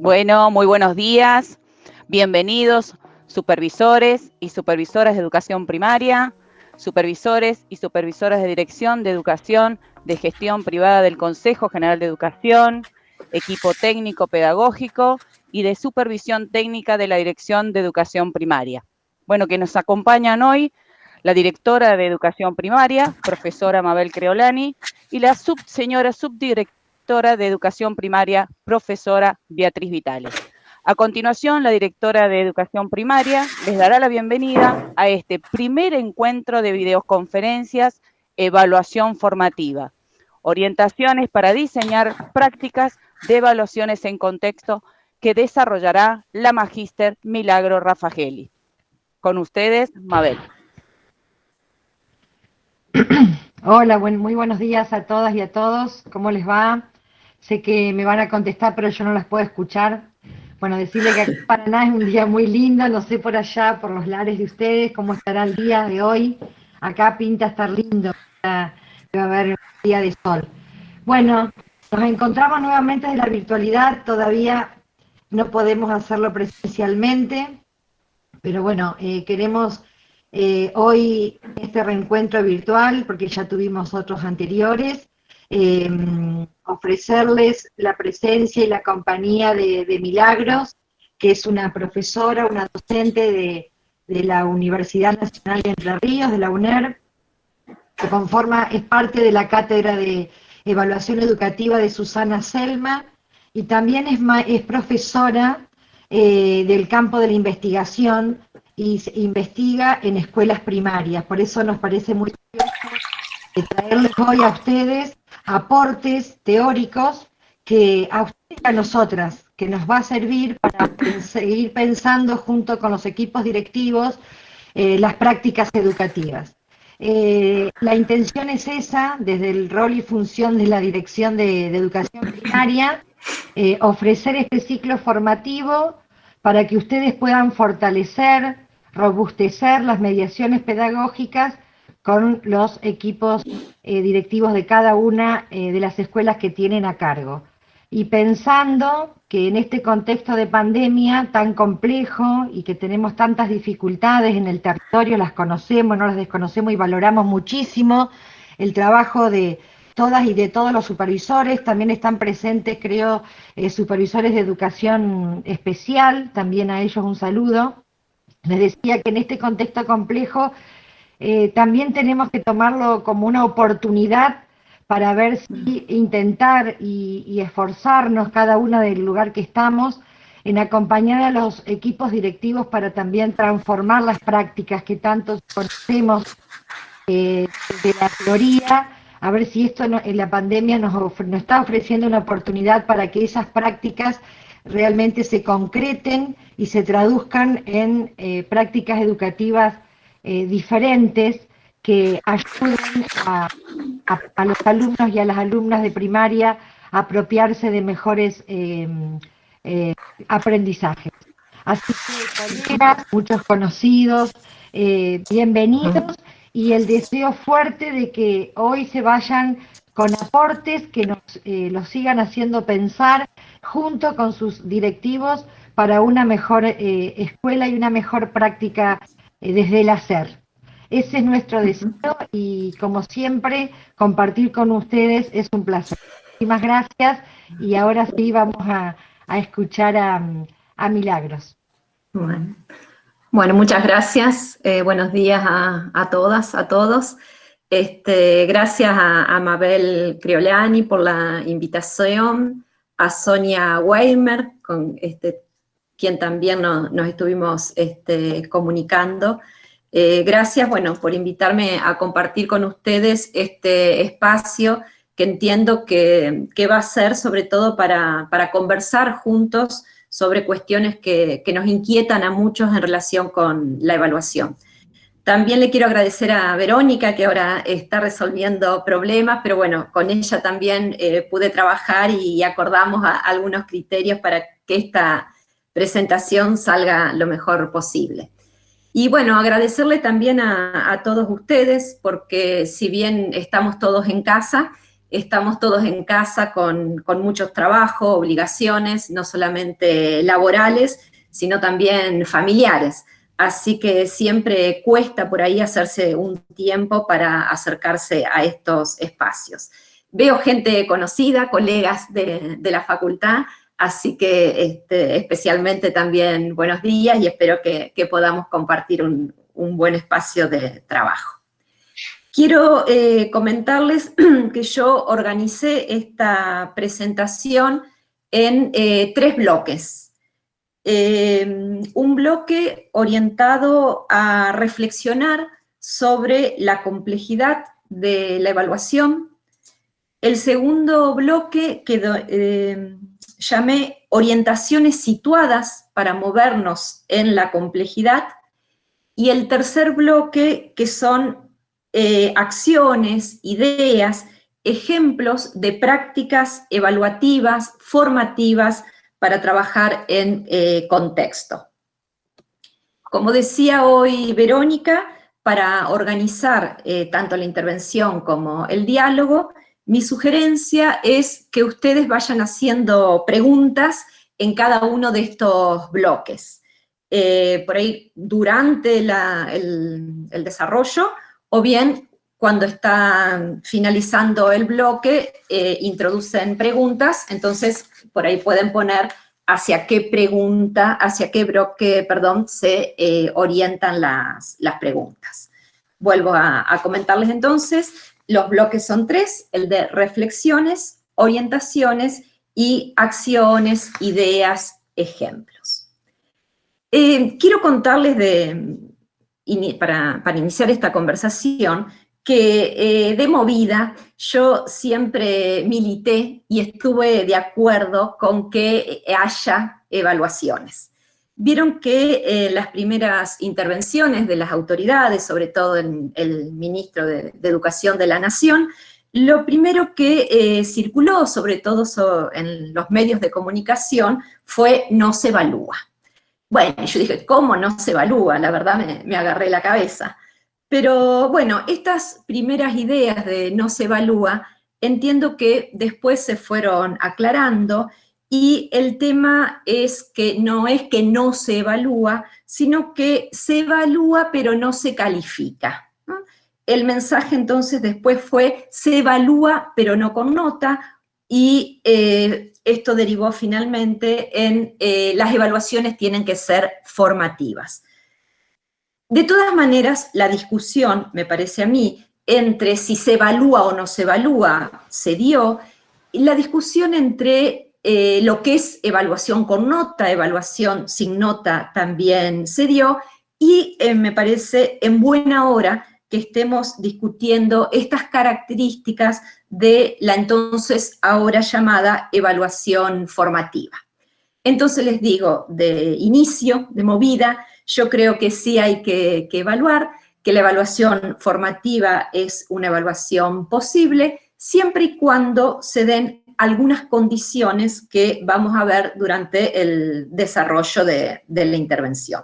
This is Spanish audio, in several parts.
Bueno, muy buenos días. Bienvenidos, supervisores y supervisoras de educación primaria, supervisores y supervisoras de dirección de educación de gestión privada del Consejo General de Educación, equipo técnico pedagógico y de supervisión técnica de la Dirección de Educación Primaria. Bueno, que nos acompañan hoy la directora de Educación Primaria, profesora Mabel Creolani, y la señora subdirectora de Educación Primaria, profesora Beatriz Vitales. A continuación, la directora de Educación Primaria les dará la bienvenida a este primer encuentro de videoconferencias, evaluación formativa, orientaciones para diseñar prácticas de evaluaciones en contexto que desarrollará la magíster Milagro Raffagelli. Con ustedes, Mabel. Hola, muy buenos días a todas y a todos. ¿Cómo les va? Sé que me van a contestar, pero yo no las puedo escuchar. Bueno, decirle que acá en Paraná es un día muy lindo, no sé por allá, por los lares de ustedes, cómo estará el día de hoy. Acá pinta estar lindo, va a haber un día de sol. Bueno, nos encontramos nuevamente de la virtualidad, todavía no podemos hacerlo presencialmente, pero bueno, queremos hoy este reencuentro virtual, porque ya tuvimos otros anteriores, eh, ofrecerles la presencia y la compañía de Milagros, que es una profesora, una docente de la Universidad Nacional de Entre Ríos, de la UNER, que es parte de la cátedra de evaluación educativa de Susana Selma, y también es profesora del campo de la investigación y investiga en escuelas primarias. Por eso nos parece muy traerles hoy a ustedes aportes teóricos que a ustedes y a nosotras, que nos va a servir para seguir pensando junto con los equipos directivos las prácticas educativas. La intención es esa, desde el rol y función de la Dirección de Educación Primaria, ofrecer este ciclo formativo para que ustedes puedan fortalecer, robustecer las mediaciones pedagógicas con los equipos directivos de cada una de las escuelas que tienen a cargo. Y pensando que en este contexto de pandemia tan complejo y que tenemos tantas dificultades en el territorio, las conocemos, no las desconocemos y valoramos muchísimo el trabajo de todas y de todos los supervisores, también están presentes, creo, supervisores de educación especial, también a ellos un saludo. Les decía que en este contexto complejo también tenemos que tomarlo como una oportunidad para ver si intentar y esforzarnos cada una del lugar que estamos en acompañar a los equipos directivos para también transformar las prácticas que tanto conocemos de la teoría, a ver si esto en la pandemia nos está ofreciendo una oportunidad para que esas prácticas realmente se concreten y se traduzcan en prácticas educativas diferentes que ayuden a los alumnos y a las alumnas de primaria a apropiarse de mejores aprendizajes. Así que colegas, muchos conocidos, bienvenidos, y el deseo fuerte de que hoy se vayan con aportes que los sigan haciendo pensar junto con sus directivos para una mejor escuela y una mejor práctica desde el hacer. Ese es nuestro deseo y, como siempre, compartir con ustedes es un placer. Muchísimas gracias, y ahora sí vamos a escuchar a Milagros. Bueno, muchas gracias. Buenos días a todas, a todos. Gracias a Mabel Creolani por la invitación, a Sonia Weimer, con quien también nos estuvimos comunicando. Gracias, bueno, por invitarme a compartir con ustedes este espacio que entiendo que va a ser sobre todo para conversar juntos sobre cuestiones que nos inquietan a muchos en relación con la evaluación. También le quiero agradecer a Verónica, que ahora está resolviendo problemas, pero bueno, con ella también pude trabajar y acordamos algunos criterios para que esta presentación salga lo mejor posible. Y bueno, agradecerle también a todos ustedes, porque si bien estamos todos en casa, estamos todos en casa con muchos trabajos, obligaciones, no solamente laborales, sino también familiares. Así que siempre cuesta por ahí hacerse un tiempo para acercarse a estos espacios. Veo gente conocida, colegas de la facultad, así que especialmente también buenos días y espero que podamos compartir un buen espacio de trabajo. Quiero comentarles que yo organicé esta presentación en 3 bloques. Un bloque orientado a reflexionar sobre la complejidad de la evaluación. El segundo bloque que llamé orientaciones situadas para movernos en la complejidad. Y el tercer bloque que son acciones, ideas, ejemplos de prácticas evaluativas, formativas, para trabajar en contexto. Como decía hoy Verónica, para organizar tanto la intervención como el diálogo, mi sugerencia es que ustedes vayan haciendo preguntas en cada uno de estos bloques. Por ahí durante el desarrollo, o bien cuando están finalizando el bloque, introducen preguntas, entonces por ahí pueden poner hacia qué pregunta, hacia qué bloque, perdón, se orientan las preguntas. Vuelvo a comentarles entonces, los bloques son 3, el de reflexiones, orientaciones y acciones, ideas, ejemplos. Quiero contarles para iniciar esta conversación, que de movida yo siempre milité y estuve de acuerdo con que haya evaluaciones. Vieron que las primeras intervenciones de las autoridades, sobre todo el ministro de Educación de la Nación, lo primero que circuló, sobre todo en los medios de comunicación, fue no se evalúa. Bueno, yo dije, ¿cómo no se evalúa? La verdad me agarré la cabeza. Pero bueno, estas primeras ideas de no se evalúa, entiendo que después se fueron aclarando y el tema es que no se evalúa, sino que se evalúa pero no se califica, ¿no? El mensaje entonces después fue, se evalúa pero no con nota, y esto derivó finalmente en las evaluaciones tienen que ser formativas. De todas maneras, la discusión, me parece a mí, entre si se evalúa o no se evalúa, se dio, y la discusión entre lo que es evaluación con nota, evaluación sin nota también se dio, y me parece en buena hora que estemos discutiendo estas características de la entonces ahora llamada evaluación formativa. Entonces les digo, de inicio, de movida, yo creo que sí hay que evaluar, que la evaluación formativa es una evaluación posible, siempre y cuando se den algunas condiciones que vamos a ver durante el desarrollo de la intervención.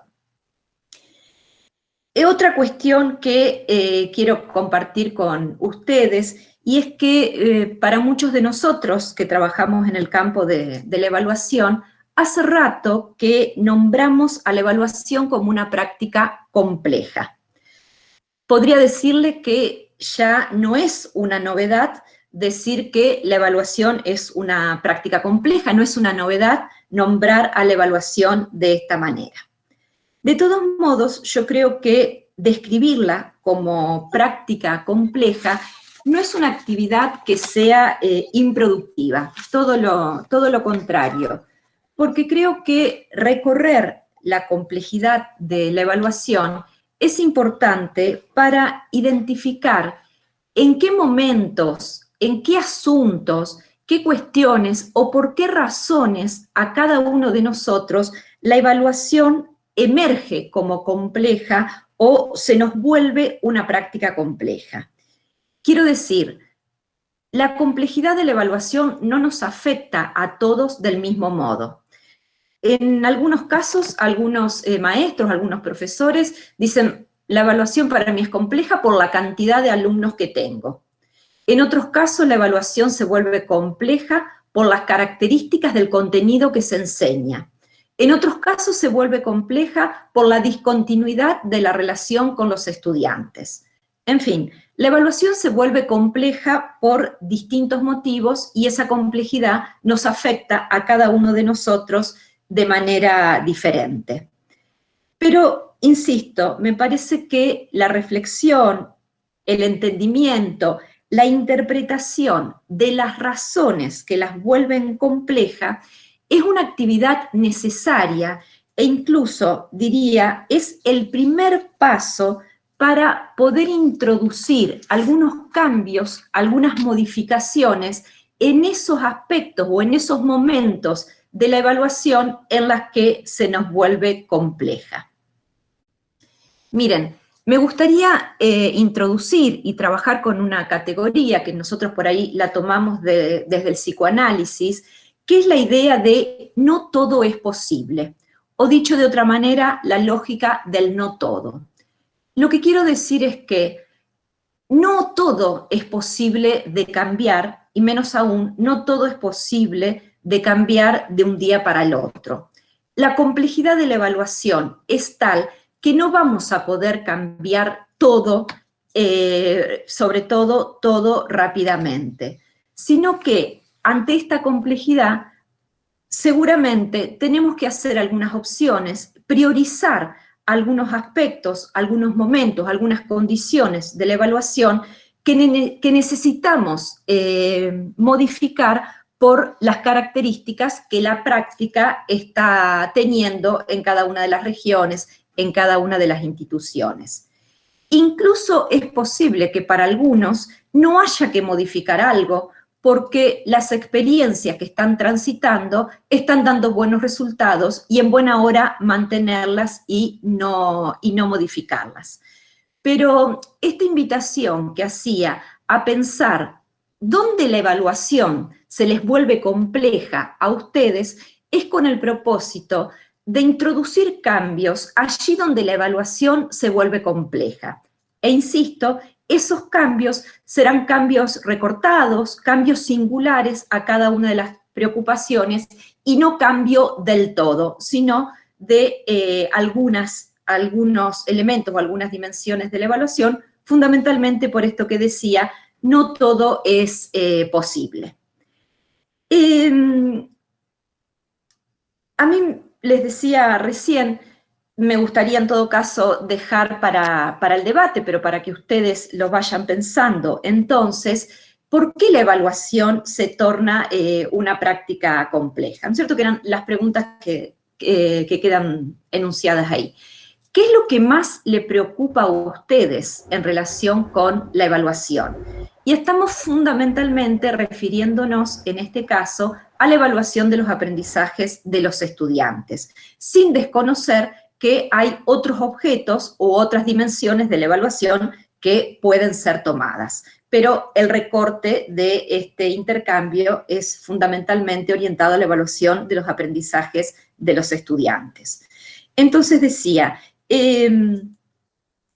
Otra cuestión que quiero compartir con ustedes, y es que para muchos de nosotros que trabajamos en el campo de la evaluación, hace rato que nombramos a la evaluación como una práctica compleja. Podría decirle que ya no es una novedad decir que la evaluación es una práctica compleja, no es una novedad nombrar a la evaluación de esta manera. De todos modos, yo creo que describirla como práctica compleja no es una actividad que sea improductiva, todo lo contrario. Porque creo que recorrer la complejidad de la evaluación es importante para identificar en qué momentos, en qué asuntos, qué cuestiones o por qué razones a cada uno de nosotros la evaluación emerge como compleja o se nos vuelve una práctica compleja. Quiero decir, la complejidad de la evaluación no nos afecta a todos del mismo modo. En algunos casos, algunos maestros, algunos profesores dicen, la evaluación para mí es compleja por la cantidad de alumnos que tengo. En otros casos, la evaluación se vuelve compleja por las características del contenido que se enseña. En otros casos, se vuelve compleja por la discontinuidad de la relación con los estudiantes. En fin, la evaluación se vuelve compleja por distintos motivos y esa complejidad nos afecta a cada uno de nosotros de manera diferente. Pero, insisto, me parece que la reflexión, el entendimiento, la interpretación de las razones que las vuelven compleja es una actividad necesaria e incluso, diría, es el primer paso para poder introducir algunos cambios, algunas modificaciones en esos aspectos o en esos momentos de la evaluación en las que se nos vuelve compleja. Miren, me gustaría introducir y trabajar con una categoría que nosotros por ahí la tomamos desde el psicoanálisis, que es la idea de no todo es posible, o dicho de otra manera, la lógica del no todo. Lo que quiero decir es que no todo es posible de cambiar, y menos aún, no todo es posible de cambiar de un día para el otro. La complejidad de la evaluación es tal que no vamos a poder cambiar todo, sobre todo todo rápidamente, sino que ante esta complejidad seguramente tenemos que hacer algunas opciones, priorizar algunos aspectos, algunos momentos, algunas condiciones de la evaluación que necesitamos modificar por las características que la práctica está teniendo en cada una de las regiones, en cada una de las instituciones. Incluso es posible que para algunos no haya que modificar algo, porque las experiencias que están transitando están dando buenos resultados y en buena hora mantenerlas y no modificarlas. Pero esta invitación que hacía a pensar dónde la evaluación se les vuelve compleja a ustedes es con el propósito de introducir cambios allí donde la evaluación se vuelve compleja. E insisto, esos cambios serán cambios recortados, cambios singulares a cada una de las preocupaciones y no cambio del todo, sino de algunos elementos o algunas dimensiones de la evaluación, fundamentalmente por esto que decía, no todo es posible. A mí les decía recién, me gustaría en todo caso dejar para el debate, pero para que ustedes lo vayan pensando. Entonces, ¿por qué la evaluación se torna una práctica compleja? ¿No es cierto que eran las preguntas que quedan enunciadas ahí? ¿Qué es lo que más le preocupa a ustedes en relación con la evaluación? Y estamos fundamentalmente refiriéndonos, en este caso, a la evaluación de los aprendizajes de los estudiantes, sin desconocer que hay otros objetos u otras dimensiones de la evaluación que pueden ser tomadas. Pero el recorte de este intercambio es fundamentalmente orientado a la evaluación de los aprendizajes de los estudiantes. Entonces decía,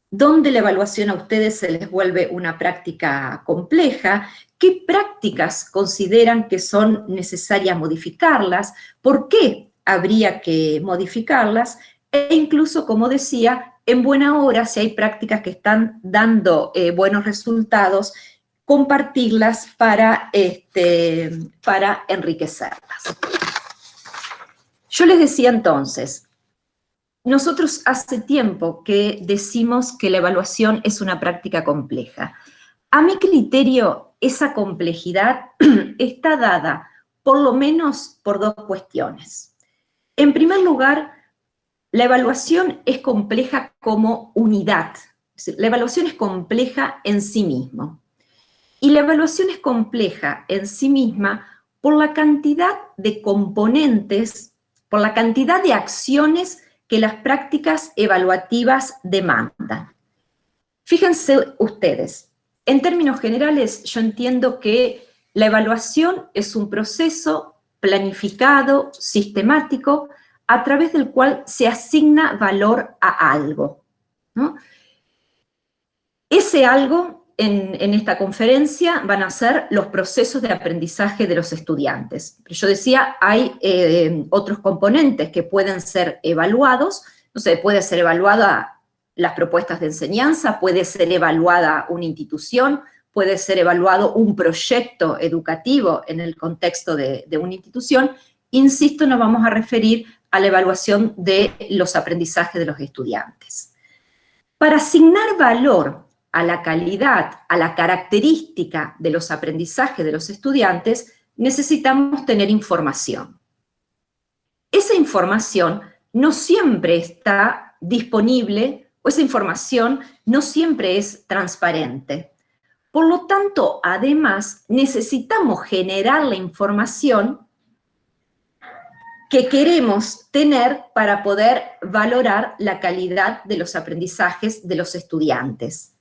¿dónde la evaluación a ustedes se les vuelve una práctica compleja? ¿Qué prácticas consideran que son necesarias modificarlas? ¿Por qué habría que modificarlas? E incluso, como decía, en buena hora, si hay prácticas que están dando buenos resultados, compartirlas para enriquecerlas. Yo les decía entonces, nosotros hace tiempo que decimos que la evaluación es una práctica compleja. A mi criterio, esa complejidad está dada por lo menos por dos cuestiones. En primer lugar, la evaluación es compleja como unidad. Es decir, la evaluación es compleja en sí mismo. Y la evaluación es compleja en sí misma por la cantidad de componentes, por la cantidad de acciones que las prácticas evaluativas demandan. Fíjense ustedes, en términos generales yo entiendo que la evaluación es un proceso planificado, sistemático, a través del cual se asigna valor a algo, ¿no? Ese algo en esta conferencia van a ser los procesos de aprendizaje de los estudiantes. Pero yo decía, hay otros componentes que pueden ser evaluados. No sé, puede ser evaluada las propuestas de enseñanza, puede ser evaluada una institución, puede ser evaluado un proyecto educativo en el contexto de una institución. Insisto, nos vamos a referir a la evaluación de los aprendizajes de los estudiantes. Para asignar valor a la calidad, a la característica de los aprendizajes de los estudiantes, necesitamos tener información. Esa información no siempre está disponible, o esa información no siempre es transparente. Por lo tanto, además, necesitamos generar la información que queremos tener para poder valorar la calidad de los aprendizajes de los estudiantes.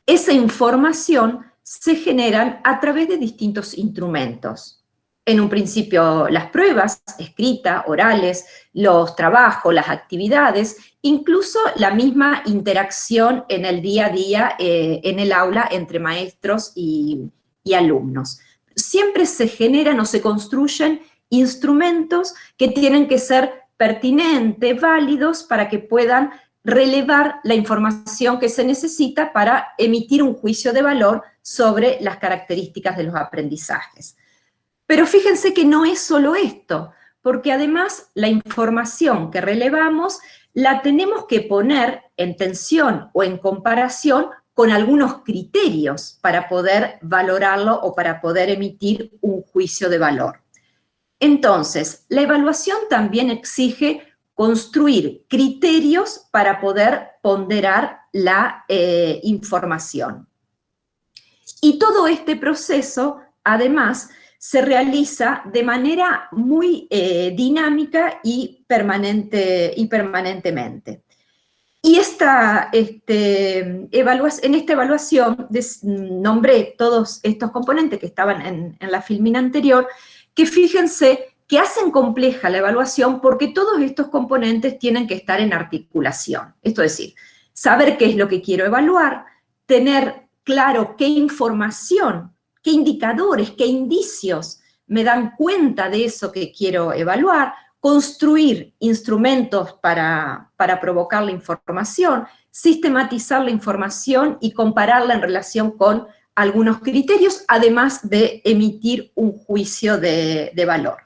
Esa información se genera a través de distintos instrumentos. En un principio, las pruebas, escritas, orales, los trabajos, las actividades, incluso la misma interacción en el día a día, en el aula, entre maestros y alumnos. Siempre se generan o se construyen instrumentos que tienen que ser pertinentes, válidos, para que puedan relevar la información que se necesita para emitir un juicio de valor sobre las características de los aprendizajes. Pero fíjense que no es solo esto, porque además la información que relevamos la tenemos que poner en tensión o en comparación con algunos criterios para poder valorarlo o para poder emitir un juicio de valor. Entonces, la evaluación también exige construir criterios para poder ponderar la información. Y todo este proceso, además, se realiza de manera muy dinámica y permanentemente. Y en esta evaluación nombré todos estos componentes que estaban en la filmina anterior, que fíjense que hacen compleja la evaluación porque todos estos componentes tienen que estar en articulación. Esto es decir, saber qué es lo que quiero evaluar, tener claro qué información, qué indicadores, qué indicios me dan cuenta de eso que quiero evaluar, construir instrumentos para provocar la información, sistematizar la información y compararla en relación con algunos criterios, además de emitir un juicio de valor.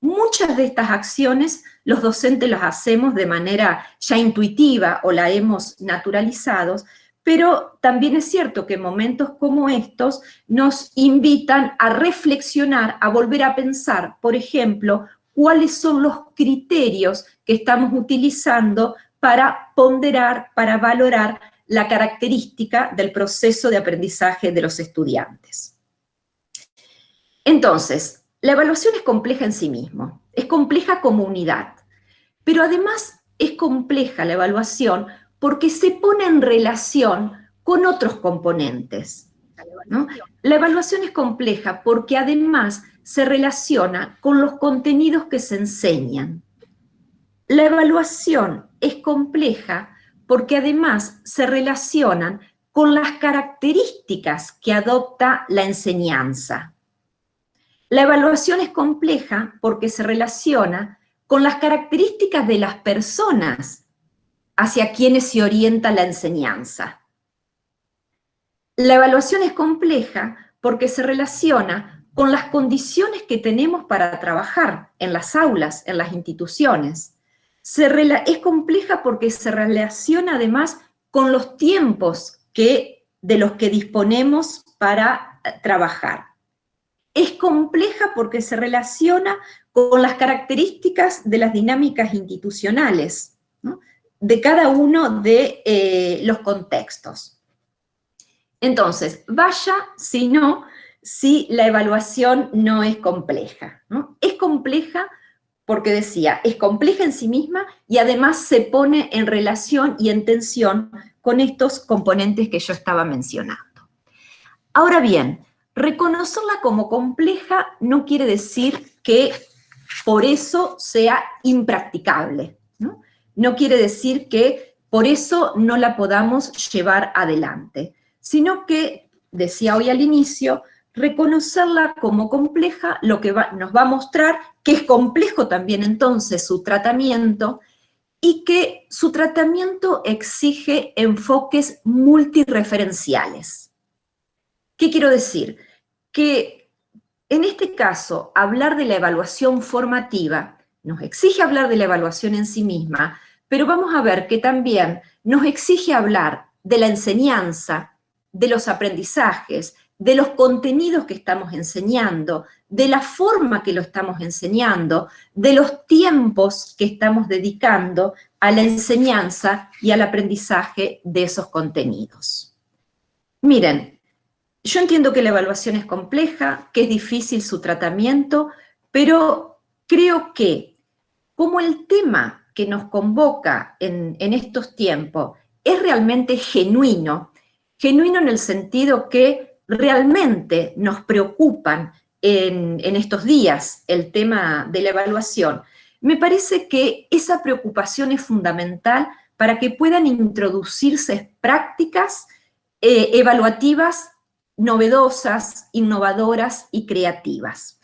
Muchas de estas acciones los docentes las hacemos de manera ya intuitiva o la hemos naturalizado, pero también es cierto que momentos como estos nos invitan a reflexionar, a volver a pensar, por ejemplo, cuáles son los criterios que estamos utilizando para ponderar, para valorar la característica del proceso de aprendizaje de los estudiantes. Entonces, la evaluación es compleja en sí misma, es compleja como unidad, pero además es compleja la evaluación porque se pone en relación con otros componentes, ¿no? La evaluación es compleja porque además se relaciona con los contenidos que se enseñan. La evaluación es compleja porque además se relacionan con las características que adopta la enseñanza. La evaluación es compleja porque se relaciona con las características de las personas hacia quienes se orienta la enseñanza. La evaluación es compleja porque se relaciona con las condiciones que tenemos para trabajar en las aulas, en las instituciones. Es compleja porque se relaciona además con los tiempos de los que disponemos para trabajar. Es compleja porque se relaciona con las características de las dinámicas institucionales, ¿no?, de cada uno de los contextos. Entonces, vaya si la evaluación no es compleja, ¿no? Es compleja porque decía, es compleja en sí misma y además se pone en relación y en tensión con estos componentes que yo estaba mencionando. Ahora bien, reconocerla como compleja no quiere decir que por eso sea impracticable, ¿no? No quiere decir que por eso no la podamos llevar adelante. sino que, decía hoy al inicio, reconocerla como compleja, lo que nos va a mostrar que es complejo también entonces su tratamiento, y que su tratamiento exige enfoques multireferenciales. ¿Qué quiero decir? Que en este caso, hablar de la evaluación formativa nos exige hablar de la evaluación en sí misma, pero vamos a ver que también nos exige hablar de la enseñanza, de los aprendizajes, de los contenidos que estamos enseñando, de la forma que lo estamos enseñando, de los tiempos que estamos dedicando a la enseñanza y al aprendizaje de esos contenidos. Miren, yo entiendo que la evaluación es compleja, que es difícil su tratamiento, pero creo que como el tema que nos convoca en estos tiempos es realmente genuino en el sentido que realmente nos preocupan en estos días el tema de la evaluación, me parece que esa preocupación es fundamental para que puedan introducirse prácticas evaluativas novedosas, innovadoras y creativas.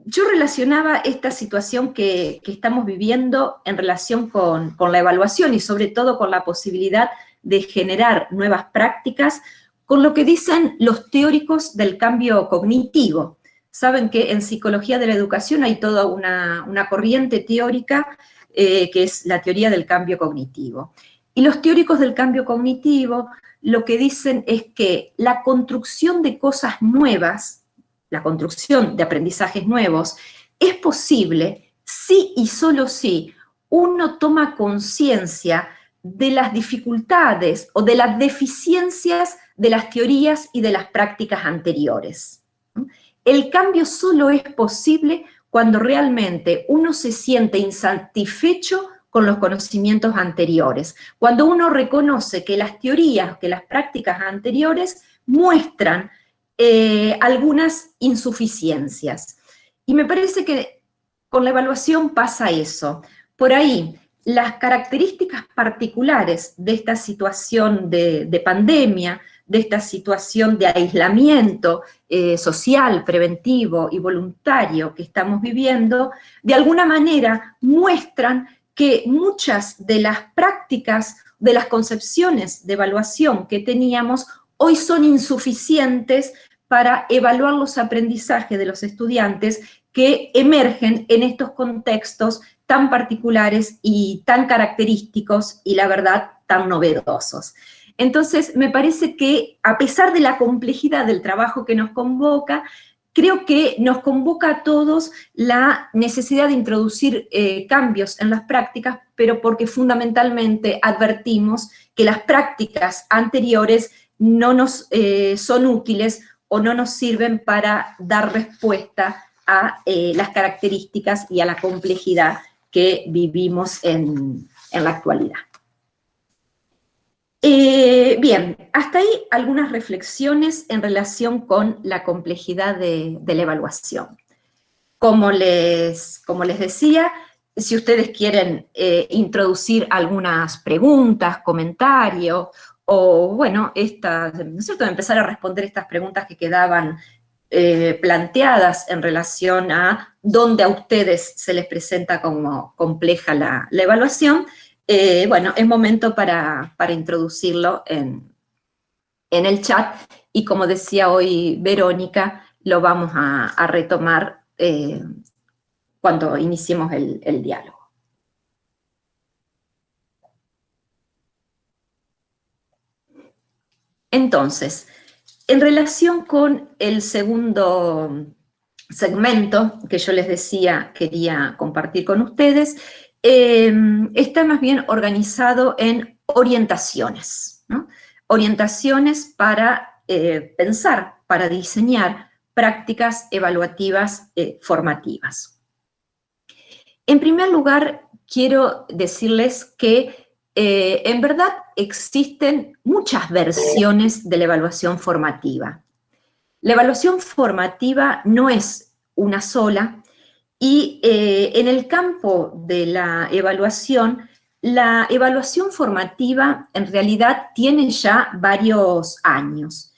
Yo relacionaba esta situación que estamos viviendo en relación con la evaluación y sobre todo con la posibilidad de generar nuevas prácticas con lo que dicen los teóricos del cambio cognitivo. Saben que en psicología de la educación hay toda una corriente teórica que es la teoría del cambio cognitivo. Y los teóricos del cambio cognitivo lo que dicen es que la construcción de cosas nuevas, la construcción de aprendizajes nuevos, es posible si y solo si uno toma conciencia de las dificultades o de las deficiencias de las teorías y de las prácticas anteriores. El cambio solo es posible cuando realmente uno se siente insatisfecho con los conocimientos anteriores, cuando uno reconoce que las teorías, que las prácticas anteriores muestran algunas insuficiencias. Y me parece que con la evaluación pasa eso. Por ahí, las características particulares de esta situación de pandemia, de esta situación de aislamiento social, preventivo y voluntario que estamos viviendo, de alguna manera muestran que muchas de las prácticas, de las concepciones de evaluación que teníamos, hoy son insuficientes para evaluar los aprendizajes de los estudiantes que emergen en estos contextos tan particulares y tan característicos y, la verdad, tan novedosos. Entonces, me parece que, a pesar de la complejidad del trabajo que nos convoca, creo que nos convoca a todos la necesidad de introducir cambios en las prácticas, pero porque fundamentalmente advertimos que las prácticas anteriores no nos son útiles o no nos sirven para dar respuesta a las características y a la complejidad que vivimos en la actualidad. Bien, hasta ahí algunas reflexiones en relación con la complejidad de la evaluación. Como les decía, si ustedes quieren introducir algunas preguntas, comentarios, o bueno, ¿no es cierto?, empezar a responder estas preguntas que quedaban planteadas en relación a dónde a ustedes se les presenta como compleja la evaluación, bueno, es momento para introducirlo en el chat, y como decía hoy Verónica, lo vamos a retomar cuando iniciemos el diálogo. Entonces, en relación con el segundo segmento que yo les decía quería compartir con ustedes, está más bien organizado en orientaciones, ¿no? Orientaciones para pensar, para diseñar prácticas evaluativas formativas. En primer lugar, quiero decirles que en verdad existen muchas versiones de la evaluación formativa. La evaluación formativa no es una sola, y en el campo de la evaluación la evaluación formativa en realidad tiene ya varios años.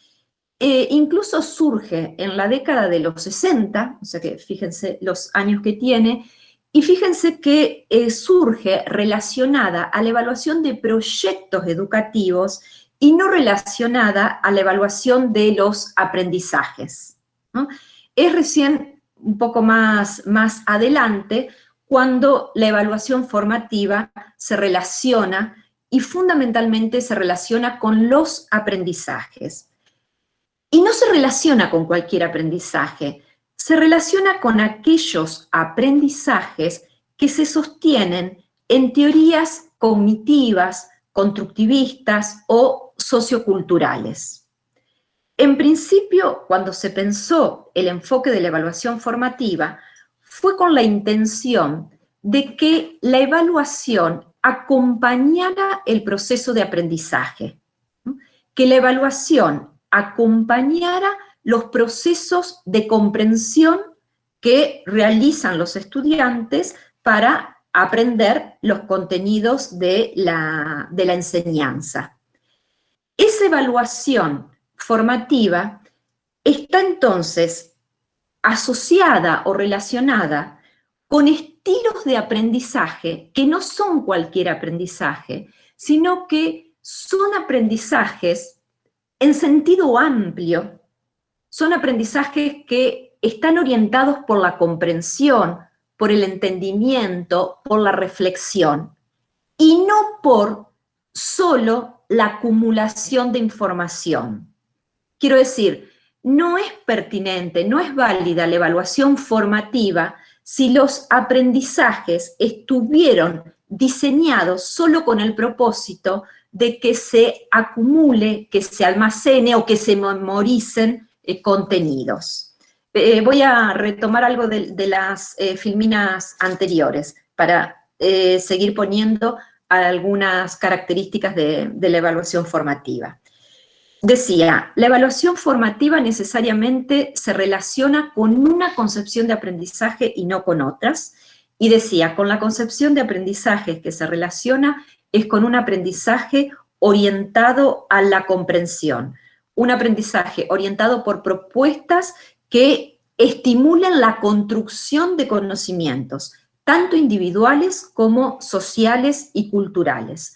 Incluso surge en la década de los 60, o sea que fíjense los años que tiene, y fíjense que surge relacionada a la evaluación de proyectos educativos y no relacionada a la evaluación de los aprendizajes, ¿no? Es recién un poco más adelante cuando la evaluación formativa se relaciona y fundamentalmente se relaciona con los aprendizajes. Y no se relaciona con cualquier aprendizaje, se relaciona con aquellos aprendizajes que se sostienen en teorías cognitivas, constructivistas o socioculturales. En principio, cuando se pensó el enfoque de la evaluación formativa, fue con la intención de que la evaluación acompañara el proceso de aprendizaje, ¿no? Que la evaluación acompañara los procesos de comprensión que realizan los estudiantes para aprender los contenidos de la enseñanza. Esa evaluación formativa está entonces asociada o relacionada con estilos de aprendizaje que no son cualquier aprendizaje, sino que son aprendizajes en sentido amplio, son aprendizajes que están orientados por la comprensión, por el entendimiento, por la reflexión, y no por solo la acumulación de información. Quiero decir, no es pertinente, no es válida la evaluación formativa si los aprendizajes estuvieron diseñados solo con el propósito de que se acumule, que se almacene o que se memoricen contenidos. Voy a retomar algo de las filminas anteriores para seguir poniendo algunas características de la evaluación formativa. Decía, la evaluación formativa necesariamente se relaciona con una concepción de aprendizaje y no con otras. Y decía, con la concepción de aprendizaje que se relaciona es con un aprendizaje orientado a la comprensión, un aprendizaje orientado por propuestas que estimulen la construcción de conocimientos, tanto individuales como sociales y culturales.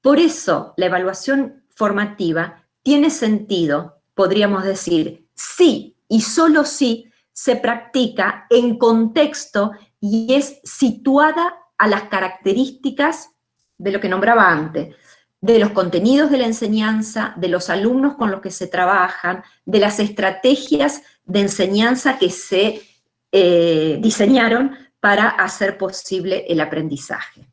Por eso, la evaluación formativa tiene sentido, podríamos decir, sí y solo si se practica en contexto y es situada a las características de lo que nombraba antes, de los contenidos de la enseñanza, de los alumnos con los que se trabajan, de las estrategias de enseñanza que se diseñaron para hacer posible el aprendizaje.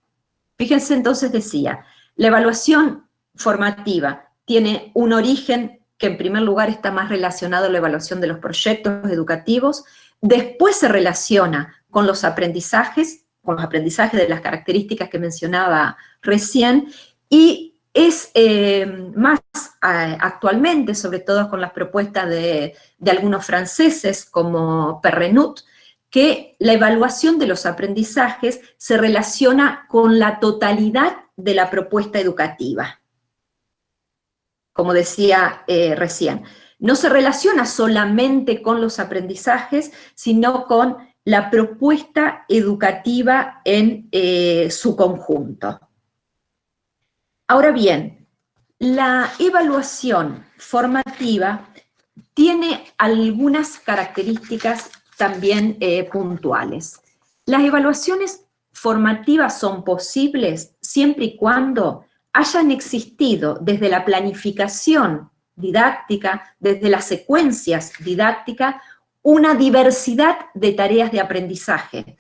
Fíjense entonces, decía, la evaluación formativa tiene un origen que en primer lugar está más relacionado a la evaluación de los proyectos educativos, después se relaciona con los aprendizajes de las características que mencionaba recién, y es más actualmente, sobre todo con las propuestas de algunos franceses como Perrenut, que la evaluación de los aprendizajes se relaciona con la totalidad de la propuesta educativa. Como decía recién, no se relaciona solamente con los aprendizajes, sino con la propuesta educativa en su conjunto. Ahora bien, la evaluación formativa tiene algunas características también puntuales. Las evaluaciones formativas son posibles siempre y cuando hayan existido desde la planificación didáctica, desde las secuencias didácticas, una diversidad de tareas de aprendizaje,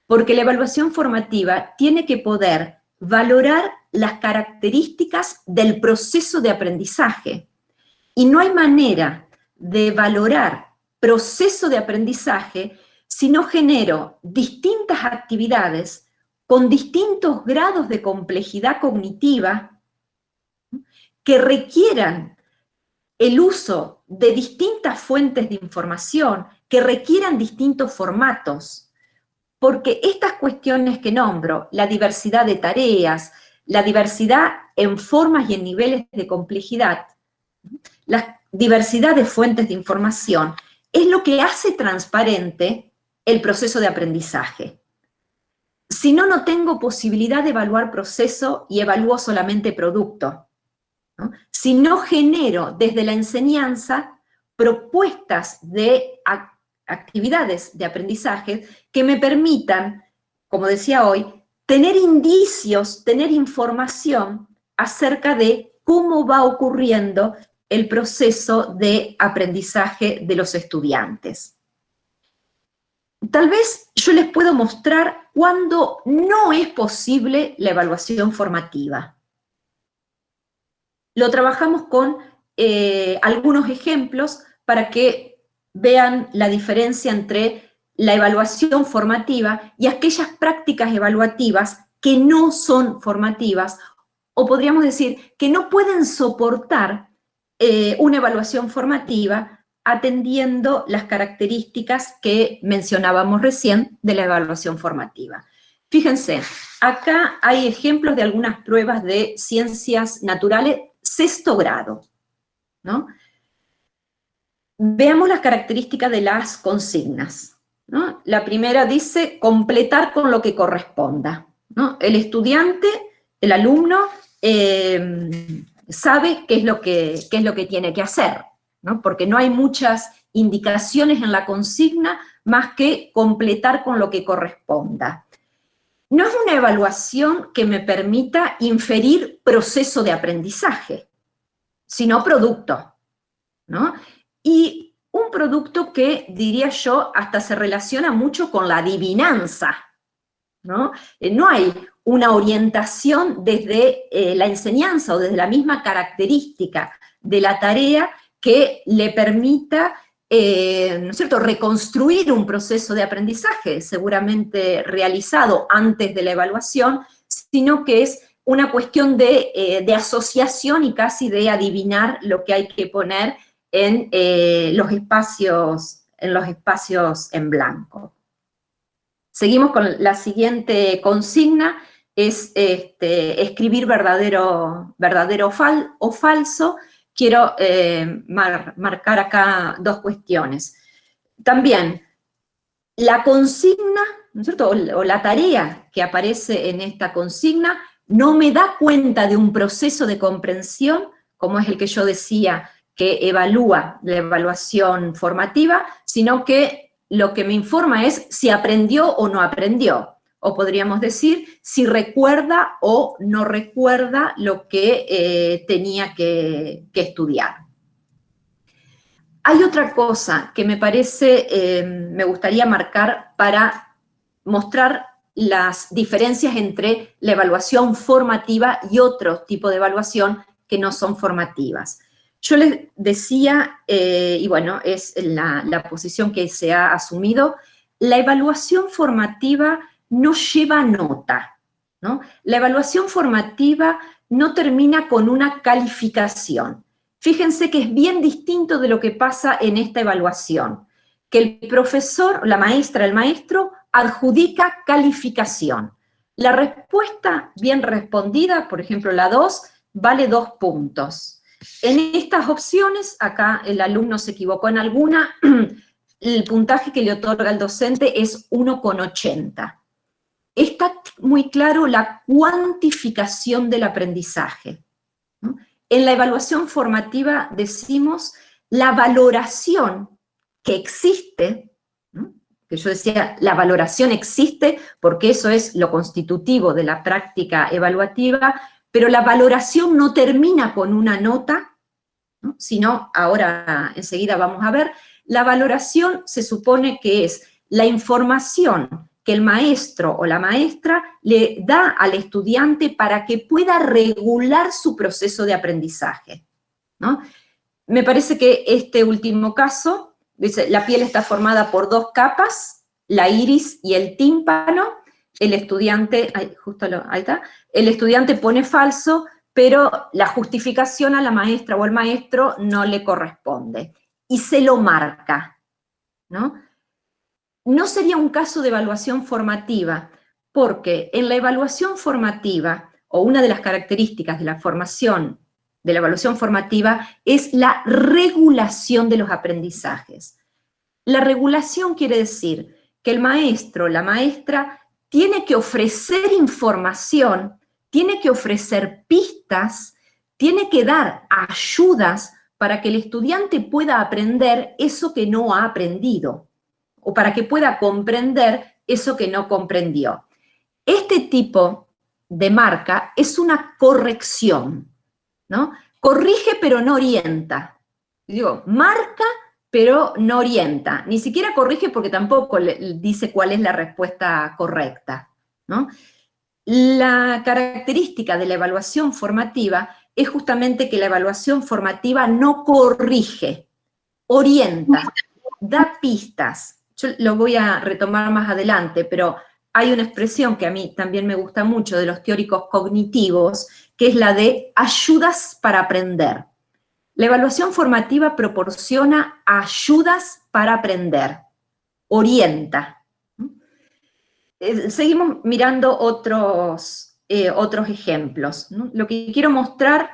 porque la evaluación formativa tiene que poder valorar las características del proceso de aprendizaje, y no hay manera de valorar proceso de aprendizaje si no genero distintas actividades con distintos grados de complejidad cognitiva que requieran el uso de distintas fuentes de información, que requieran distintos formatos. porque estas cuestiones que nombro, la diversidad de tareas, la diversidad en formas y en niveles de complejidad, la diversidad de fuentes de información, es lo que hace transparente el proceso de aprendizaje. Si no, no tengo posibilidad de evaluar proceso y evalúo solamente producto, ¿no? Si no genero desde la enseñanza propuestas de actividades de aprendizaje que me permitan, como decía hoy, tener indicios, tener información acerca de cómo va ocurriendo el proceso de aprendizaje de los estudiantes. Tal vez yo les puedo mostrar cuándo no es posible la evaluación formativa. Lo trabajamos con algunos ejemplos para que vean la diferencia entre la evaluación formativa y aquellas prácticas evaluativas que no son formativas, o podríamos decir que no pueden soportar una evaluación formativa atendiendo las características que mencionábamos recién de la evaluación formativa. Fíjense, acá hay ejemplos de algunas pruebas de ciencias naturales, sexto grado, ¿no? Veamos las características de las consignas, ¿no? La primera dice completar con lo que corresponda, ¿no? El estudiante, el alumno, sabe qué es lo que tiene que hacer, ¿no? Porque no hay muchas indicaciones en la consigna más que completar con lo que corresponda. No es una evaluación que me permita inferir proceso de aprendizaje, sino producto, ¿no? Y un producto que, diría yo, hasta se relaciona mucho con la adivinanza, ¿no? No hay una orientación desde la enseñanza o desde la misma característica de la tarea que le permita, ¿no es cierto?, reconstruir un proceso de aprendizaje seguramente realizado antes de la evaluación, sino que es una cuestión de asociación y casi de adivinar lo que hay que poner en los espacios en blanco. Seguimos con la siguiente consigna, es escribir verdadero o falso. Quiero marcar acá dos cuestiones. También, la consigna, ¿no es cierto?, o la tarea que aparece en esta consigna no me da cuenta de un proceso de comprensión, como es el que yo decía, que evalúa la evaluación formativa, sino que lo que me informa es si aprendió o no aprendió. O podríamos decir si recuerda o no recuerda lo que tenía que estudiar. Hay otra cosa que me parece, me gustaría marcar para mostrar las diferencias entre la evaluación formativa y otro tipo de evaluación que no son formativas. Yo les decía, y bueno, es la posición que se ha asumido, la evaluación formativa no lleva nota, ¿no? La evaluación formativa no termina con una calificación. Fíjense que es bien distinto de lo que pasa en esta evaluación, que el profesor, la maestra, el maestro, adjudica calificación. La respuesta bien respondida, por ejemplo la 2, vale 2 puntos. En estas opciones, acá el alumno se equivocó en alguna, el puntaje que le otorga el docente es 1,80. Está muy claro la cuantificación del aprendizaje, ¿no? En la evaluación formativa decimos la valoración que existe, ¿no? Que yo decía, la valoración existe porque eso es lo constitutivo de la práctica evaluativa, pero la valoración no termina con una nota, ¿no? Sino, ahora enseguida vamos a ver, la valoración se supone que es la información que el maestro o la maestra le da al estudiante para que pueda regular su proceso de aprendizaje, ¿no? Me parece que este último caso, dice, la piel está formada por 2 capas, la iris y el tímpano. El estudiante, ahí está, el estudiante pone falso, pero la justificación a la maestra o al maestro no le corresponde. Y se lo marca, ¿no? no sería un caso de evaluación formativa, porque en la evaluación formativa, o una de las características de la formación, de la evaluación formativa, es la regulación de los aprendizajes. La regulación quiere decir que el maestro, la maestra, tiene que ofrecer información, tiene que ofrecer pistas, tiene que dar ayudas para que el estudiante pueda aprender eso que no ha aprendido, o para que pueda comprender eso que no comprendió. Este tipo de marca es una corrección, ¿no? Corrige pero no orienta. Digo, marca pero no orienta. Ni siquiera corrige porque tampoco le dice cuál es la respuesta correcta, ¿no? La característica de la evaluación formativa es justamente que la evaluación formativa no corrige, orienta, da pistas. Yo lo voy a retomar más adelante, pero hay una expresión que a mí también me gusta mucho de los teóricos cognitivos, que es la de ayudas para aprender. La evaluación formativa proporciona ayudas para aprender, orienta. Seguimos mirando otros ejemplos, ¿no? Lo que quiero mostrar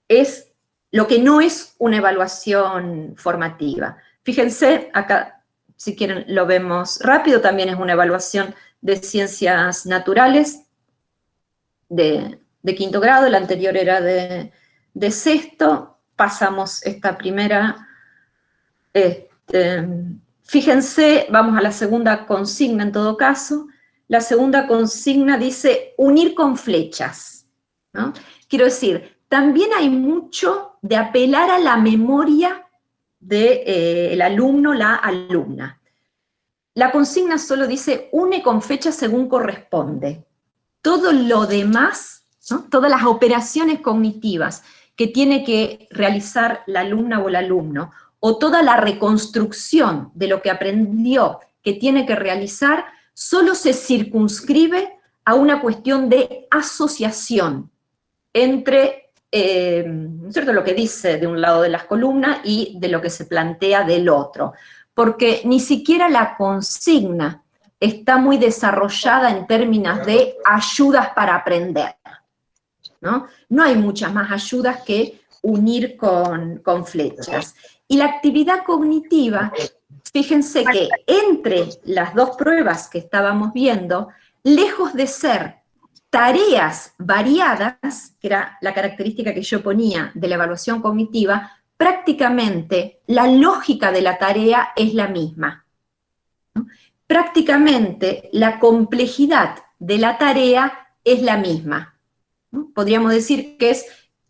es lo que no es una evaluación formativa. Fíjense, acá, si quieren, lo vemos rápido, también es una evaluación de ciencias naturales de quinto grado, la anterior era de sexto, pasamos esta primera. Fíjense, vamos a la segunda consigna en todo caso. La segunda consigna dice unir con flechas, ¿no? Quiero decir, también hay mucho de apelar a la memoria del alumno, la alumna. La consigna solo dice une con flechas según corresponde. Todo lo demás, ¿no? Todas las operaciones cognitivas que tiene que realizar la alumna o el alumno, o toda la reconstrucción de lo que aprendió que tiene que realizar, solo se circunscribe a una cuestión de asociación entre ¿no es cierto?, lo que dice de un lado de las columnas y de lo que se plantea del otro. Porque ni siquiera la consigna está muy desarrollada en términos de ayudas para aprender, ¿no? No hay muchas más ayudas que unir con flechas. Y la actividad cognitiva, fíjense que entre las dos pruebas que estábamos viendo, lejos de ser tareas variadas, que era la característica que yo ponía de la evaluación cognitiva, prácticamente la lógica de la tarea es la misma, ¿no? Prácticamente la complejidad de la tarea es la misma, ¿no? Podríamos decir que es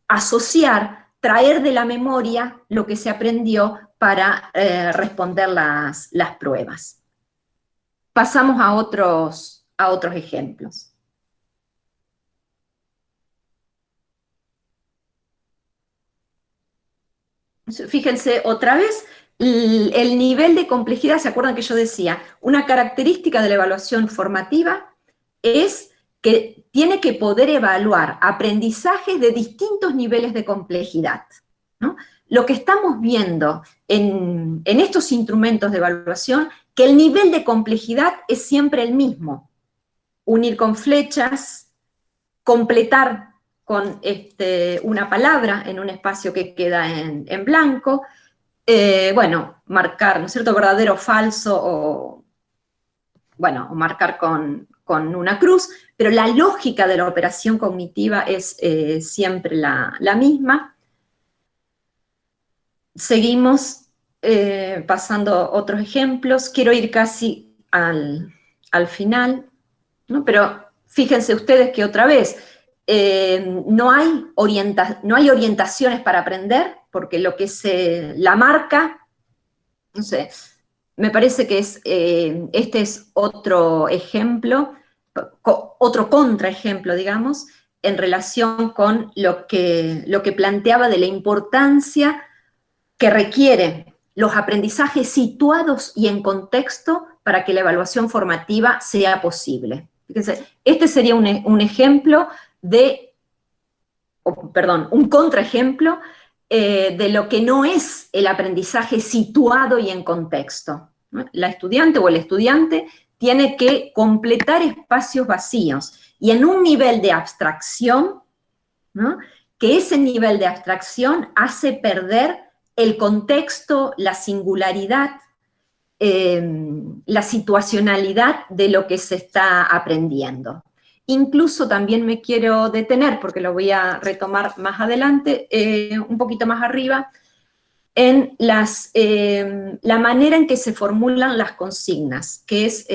asociar, traer de la memoria lo que se aprendió para responder las pruebas. Pasamos a otros ejemplos. Fíjense otra vez el nivel de complejidad. ¿Se acuerdan que yo decía? Una característica de la evaluación formativa es que tiene que poder evaluar aprendizajes de distintos niveles de complejidad, ¿no? Lo que estamos viendo en estos instrumentos de evaluación, que el nivel de complejidad es siempre el mismo. Unir con flechas, completar con una palabra en un espacio que queda en blanco, bueno, marcar, ¿no es cierto?, verdadero o falso, o marcar con una cruz, pero la lógica de la operación cognitiva es siempre la misma. Seguimos pasando otros ejemplos. Quiero ir casi al final, ¿no? Pero fíjense ustedes que otra vez, no hay orientaciones para aprender, porque lo que la marca, no sé, me parece que este es otro ejemplo, otro contraejemplo, digamos, en relación con lo que planteaba de la importancia que requieren los aprendizajes situados y en contexto para que la evaluación formativa sea posible. Fíjense, este sería un ejemplo un contraejemplo de lo que no es el aprendizaje situado y en contexto, ¿no? La estudiante o el estudiante tiene que completar espacios vacíos y en un nivel de abstracción, ¿no? Que ese nivel de abstracción hace perder el contexto, la singularidad, la situacionalidad de lo que se está aprendiendo. Incluso también me quiero detener, porque lo voy a retomar más adelante, un poquito más arriba, en la manera en que se formulan las consignas, que es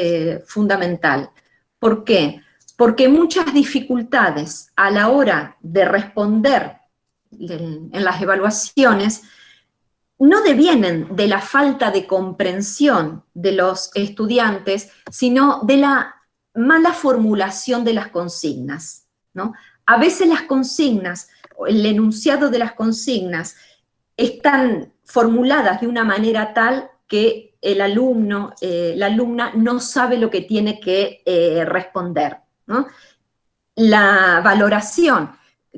fundamental. ¿Por qué? Porque muchas dificultades a la hora de responder en las evaluaciones no devienen de la falta de comprensión de los estudiantes, sino de la mala formulación de las consignas, ¿no? A veces las consignas, el enunciado de las consignas, están formuladas de una manera tal que el alumno, la alumna no sabe lo que tiene que responder, ¿no? La valoración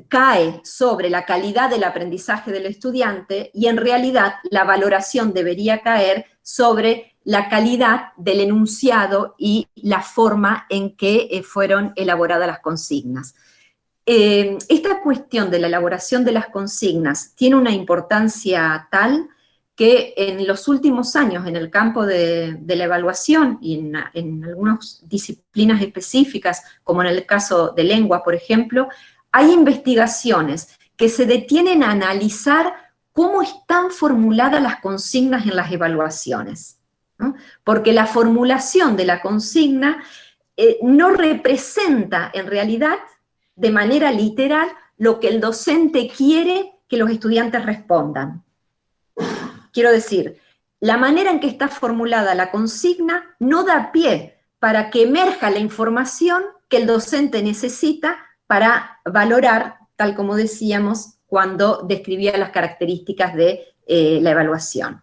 cae sobre la calidad del aprendizaje del estudiante y en realidad la valoración debería caer sobre la calidad del enunciado y la forma en que fueron elaboradas las consignas. Esta cuestión de la elaboración de las consignas tiene una importancia tal que en los últimos años en el campo de la evaluación y en algunas disciplinas específicas, como en el caso de lengua, por ejemplo, hay investigaciones que se detienen a analizar cómo están formuladas las consignas en las evaluaciones, ¿no? Porque la formulación de la consigna no representa en realidad de manera literal lo que el docente quiere que los estudiantes respondan. Quiero decir, la manera en que está formulada la consigna no da pie para que emerja la información que el docente necesita para valorar, tal como decíamos, cuando describía las características de la evaluación.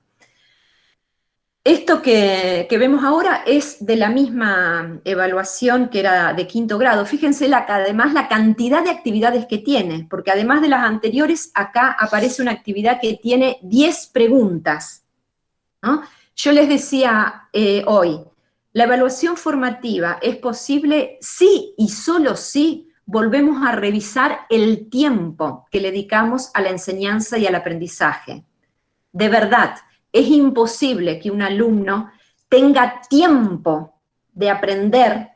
Esto que vemos ahora es de la misma evaluación que era de quinto grado. Fíjense además la cantidad de actividades que tiene, porque además de las anteriores, acá aparece una actividad que tiene 10 preguntas, ¿no? Yo les decía hoy, la evaluación formativa es posible si y solo si volvemos a revisar el tiempo que le dedicamos a la enseñanza y al aprendizaje. De verdad, es imposible que un alumno tenga tiempo de aprender,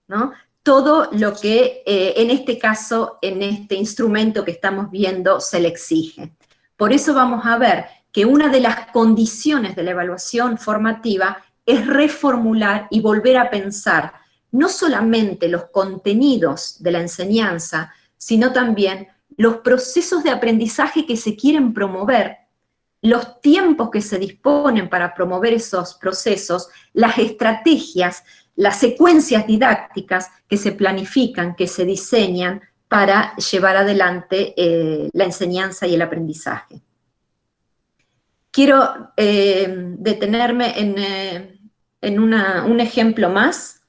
¿no? Todo lo que en este caso, en este instrumento que estamos viendo, se le exige. Por eso vamos a ver que una de las condiciones de la evaluación formativa es reformular y volver a pensar no solamente los contenidos de la enseñanza, sino también los procesos de aprendizaje que se quieren promover, los tiempos que se disponen para promover esos procesos, las estrategias, las secuencias didácticas que se planifican, que se diseñan para llevar adelante la enseñanza y el aprendizaje. Quiero detenerme en un ejemplo más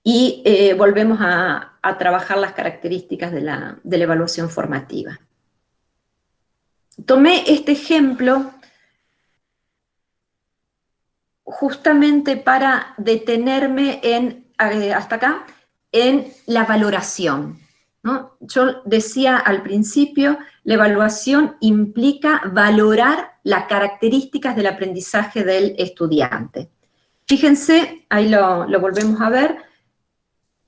y volvemos a trabajar las características de la evaluación formativa. Tomé este ejemplo justamente para detenerme hasta acá, en la valoración, ¿no? Yo decía al principio, la evaluación implica valorar las características del aprendizaje del estudiante. Fíjense, ahí lo volvemos a ver,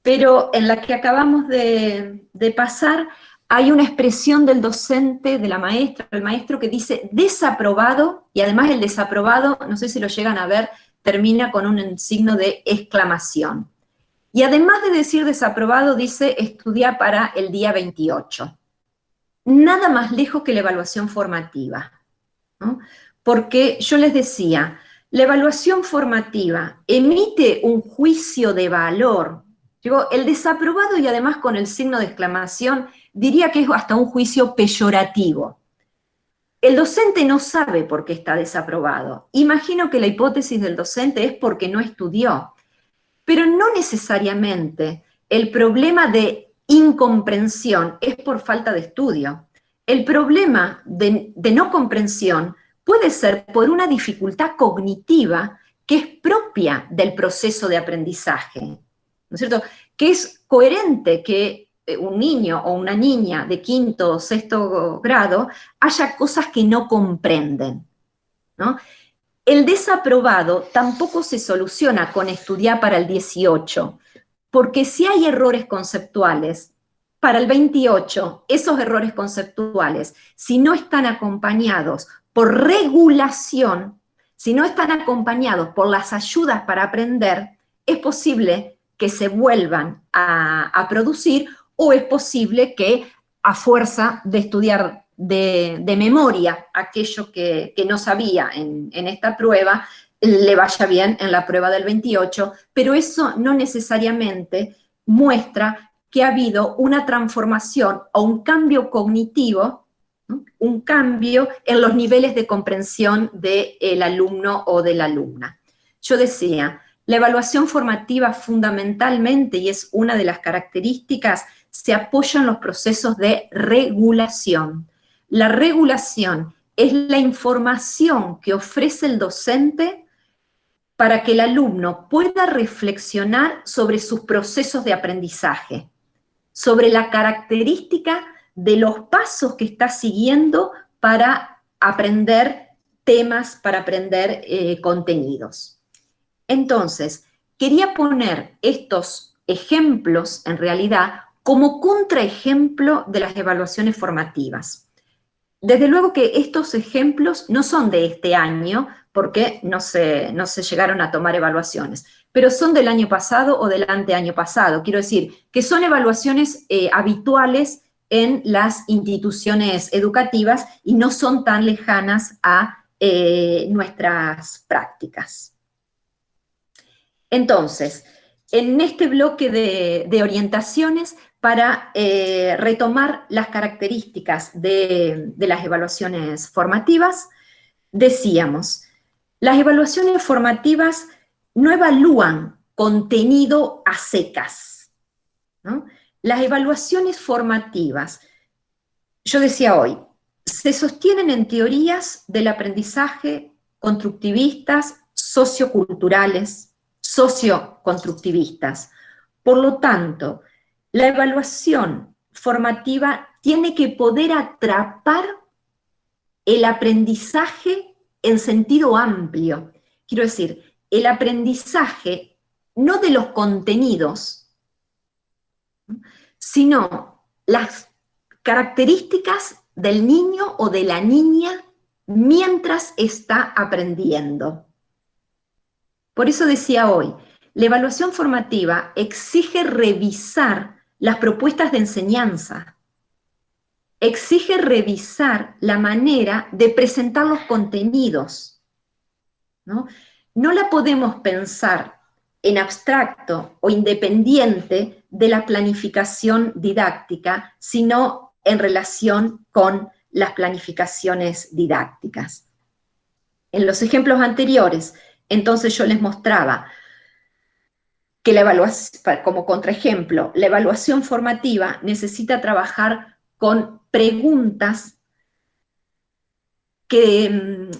pero en la que acabamos de pasar, hay una expresión del docente, de la maestra, del maestro, que dice desaprobado, y además el desaprobado, no sé si lo llegan a ver, termina con un signo de exclamación. Y además de decir desaprobado, dice estudia para el día 28. Nada más lejos que la evaluación formativa, ¿no? Porque yo les decía, la evaluación formativa emite un juicio de valor. Digo, el desaprobado y además con el signo de exclamación, diría que es hasta un juicio peyorativo. El docente no sabe por qué está desaprobado. Imagino que la hipótesis del docente es porque no estudió. Pero no necesariamente el problema de incomprensión es por falta de estudio. El problema de no comprensión puede ser por una dificultad cognitiva que es propia del proceso de aprendizaje, ¿no es cierto? Que es coherente que un niño o una niña de quinto o sexto grado haya cosas que no comprenden, ¿no? El desaprobado tampoco se soluciona con estudiar para el 18, porque si hay errores conceptuales, para el 28, esos errores conceptuales, si no están acompañados por regulación, si no están acompañados por las ayudas para aprender, es posible que se vuelvan a producir, o es posible que a fuerza de estudiar de memoria aquello que no sabía en esta prueba, le vaya bien en la prueba del 28, pero eso no necesariamente muestra que ha habido una transformación o un cambio cognitivo, ¿no? Un cambio en los niveles de comprensión del alumno o de la alumna. Yo decía, la evaluación formativa fundamentalmente, y es una de las características, se apoya en los procesos de regulación. La regulación es la información que ofrece el docente para que el alumno pueda reflexionar sobre sus procesos de aprendizaje, sobre la característica de los pasos que está siguiendo para aprender temas, para aprender contenidos. Entonces, quería poner estos ejemplos, en realidad, como contraejemplo de las evaluaciones formativas. Desde luego que estos ejemplos no son de este año, porque no se llegaron a tomar evaluaciones, pero son del año pasado o del anteaño pasado. Quiero decir, que son evaluaciones habituales en las instituciones educativas y no son tan lejanas a nuestras prácticas. Entonces, en este bloque de orientaciones, para retomar las características de las evaluaciones formativas, decíamos, las evaluaciones formativas no evalúan contenido a secas, ¿no? Las evaluaciones formativas, yo decía hoy, se sostienen en teorías del aprendizaje constructivistas, socioculturales, socioconstructivistas. Por lo tanto, la evaluación formativa tiene que poder atrapar el aprendizaje en sentido amplio. Quiero decir, el aprendizaje no de los contenidos, sino las características del niño o de la niña mientras está aprendiendo. Por eso decía hoy, la evaluación formativa exige revisar las propuestas de enseñanza, exige revisar la manera de presentar los contenidos, ¿no? No la podemos pensar en abstracto o independiente de la planificación didáctica, sino en relación con las planificaciones didácticas. En los ejemplos anteriores, entonces yo les mostraba que la evaluación, como contraejemplo, la evaluación formativa necesita trabajar con preguntas que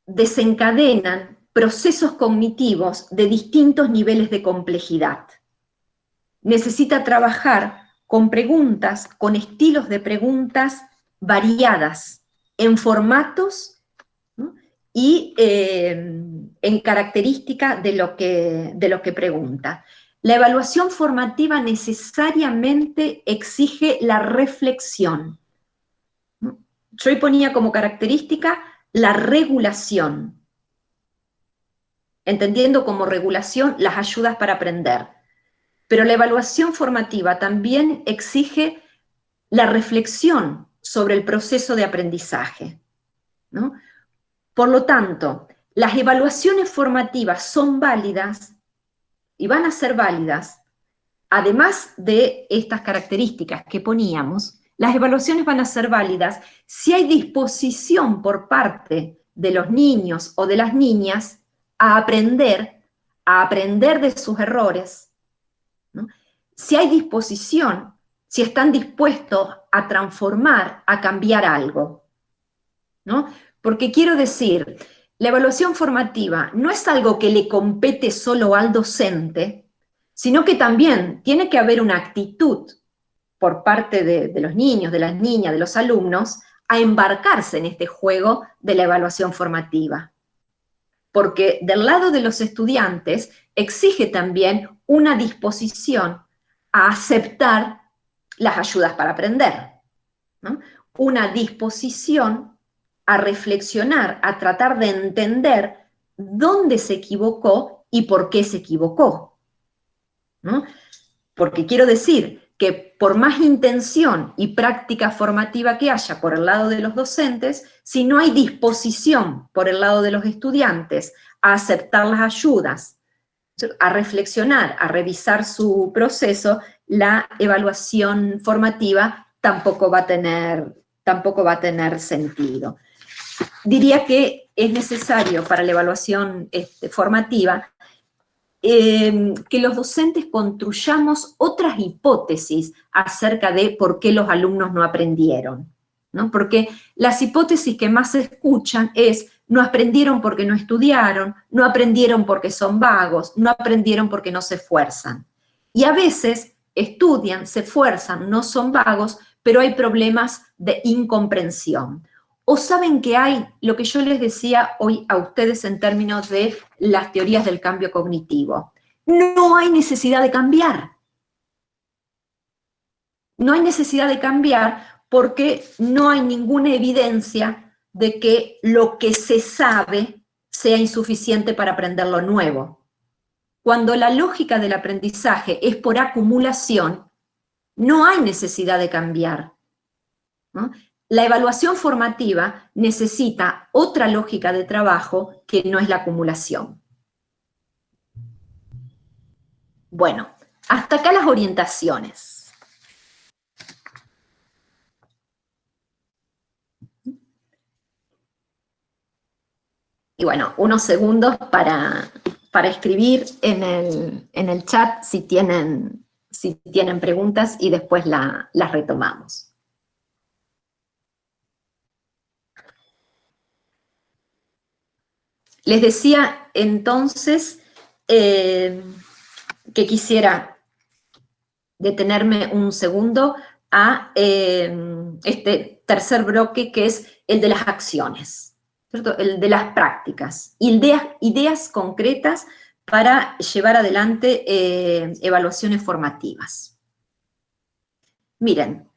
desencadenan procesos cognitivos de distintos niveles de complejidad. Necesita trabajar con preguntas, con estilos de preguntas variadas, en formatos, ¿no? Y en característica de lo que pregunta. La evaluación formativa necesariamente exige la reflexión. Yo hoy ponía como característica la regulación, entendiendo como regulación las ayudas para aprender. Pero la evaluación formativa también exige la reflexión sobre el proceso de aprendizaje, ¿no? Por lo tanto, las evaluaciones formativas son válidas y van a ser válidas, además de estas características que poníamos, las evaluaciones van a ser válidas si hay disposición por parte de los niños o de las niñas a aprender de sus errores, ¿no? Si hay disposición, si están dispuestos a transformar, a cambiar algo, ¿no? Porque quiero decir, la evaluación formativa no es algo que le compete solo al docente, sino que también tiene que haber una actitud por parte de los niños, de las niñas, de los alumnos, a embarcarse en este juego de la evaluación formativa. Porque del lado de los estudiantes exige también una disposición a aceptar las ayudas para aprender, ¿no? Una disposición a reflexionar, a tratar de entender dónde se equivocó y por qué se equivocó, ¿no? Porque quiero decir que por más intención y práctica formativa que haya por el lado de los docentes, si no hay disposición por el lado de los estudiantes a aceptar las ayudas, a reflexionar, a revisar su proceso, la evaluación formativa tampoco va a tener sentido. Diría que es necesario para la evaluación formativa que los docentes construyamos otras hipótesis acerca de por qué los alumnos no aprendieron, ¿no? Porque las hipótesis que más se escuchan es no aprendieron porque no estudiaron, no aprendieron porque son vagos, no aprendieron porque no se esfuerzan. Y a veces estudian, se esfuerzan, no son vagos, pero hay problemas de incomprensión. O saben que hay lo que yo les decía hoy a ustedes en términos de las teorías del cambio cognitivo. No hay necesidad de cambiar. No hay necesidad de cambiar porque no hay ninguna evidencia de que lo que se sabe sea insuficiente para aprender lo nuevo. Cuando la lógica del aprendizaje es por acumulación, no hay necesidad de cambiar, ¿no? La evaluación formativa necesita otra lógica de trabajo que no es la acumulación. Bueno, hasta acá las orientaciones. Y bueno, unos segundos para escribir en el chat si tienen preguntas y después las retomamos. Les decía entonces que quisiera detenerme un segundo a este tercer bloque que es el de las acciones, ¿cierto? El de las prácticas, ideas concretas para llevar adelante evaluaciones formativas. Miren,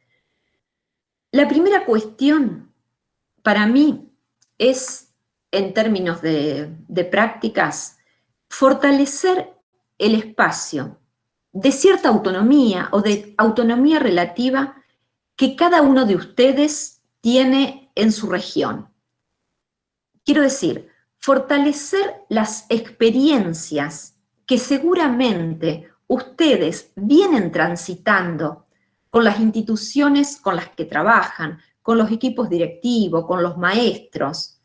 la primera cuestión para mí es, en términos de prácticas, fortalecer el espacio de cierta autonomía o de autonomía relativa que cada uno de ustedes tiene en su región. Quiero decir, fortalecer las experiencias que seguramente ustedes vienen transitando con las instituciones con las que trabajan, con los equipos directivos, con los maestros.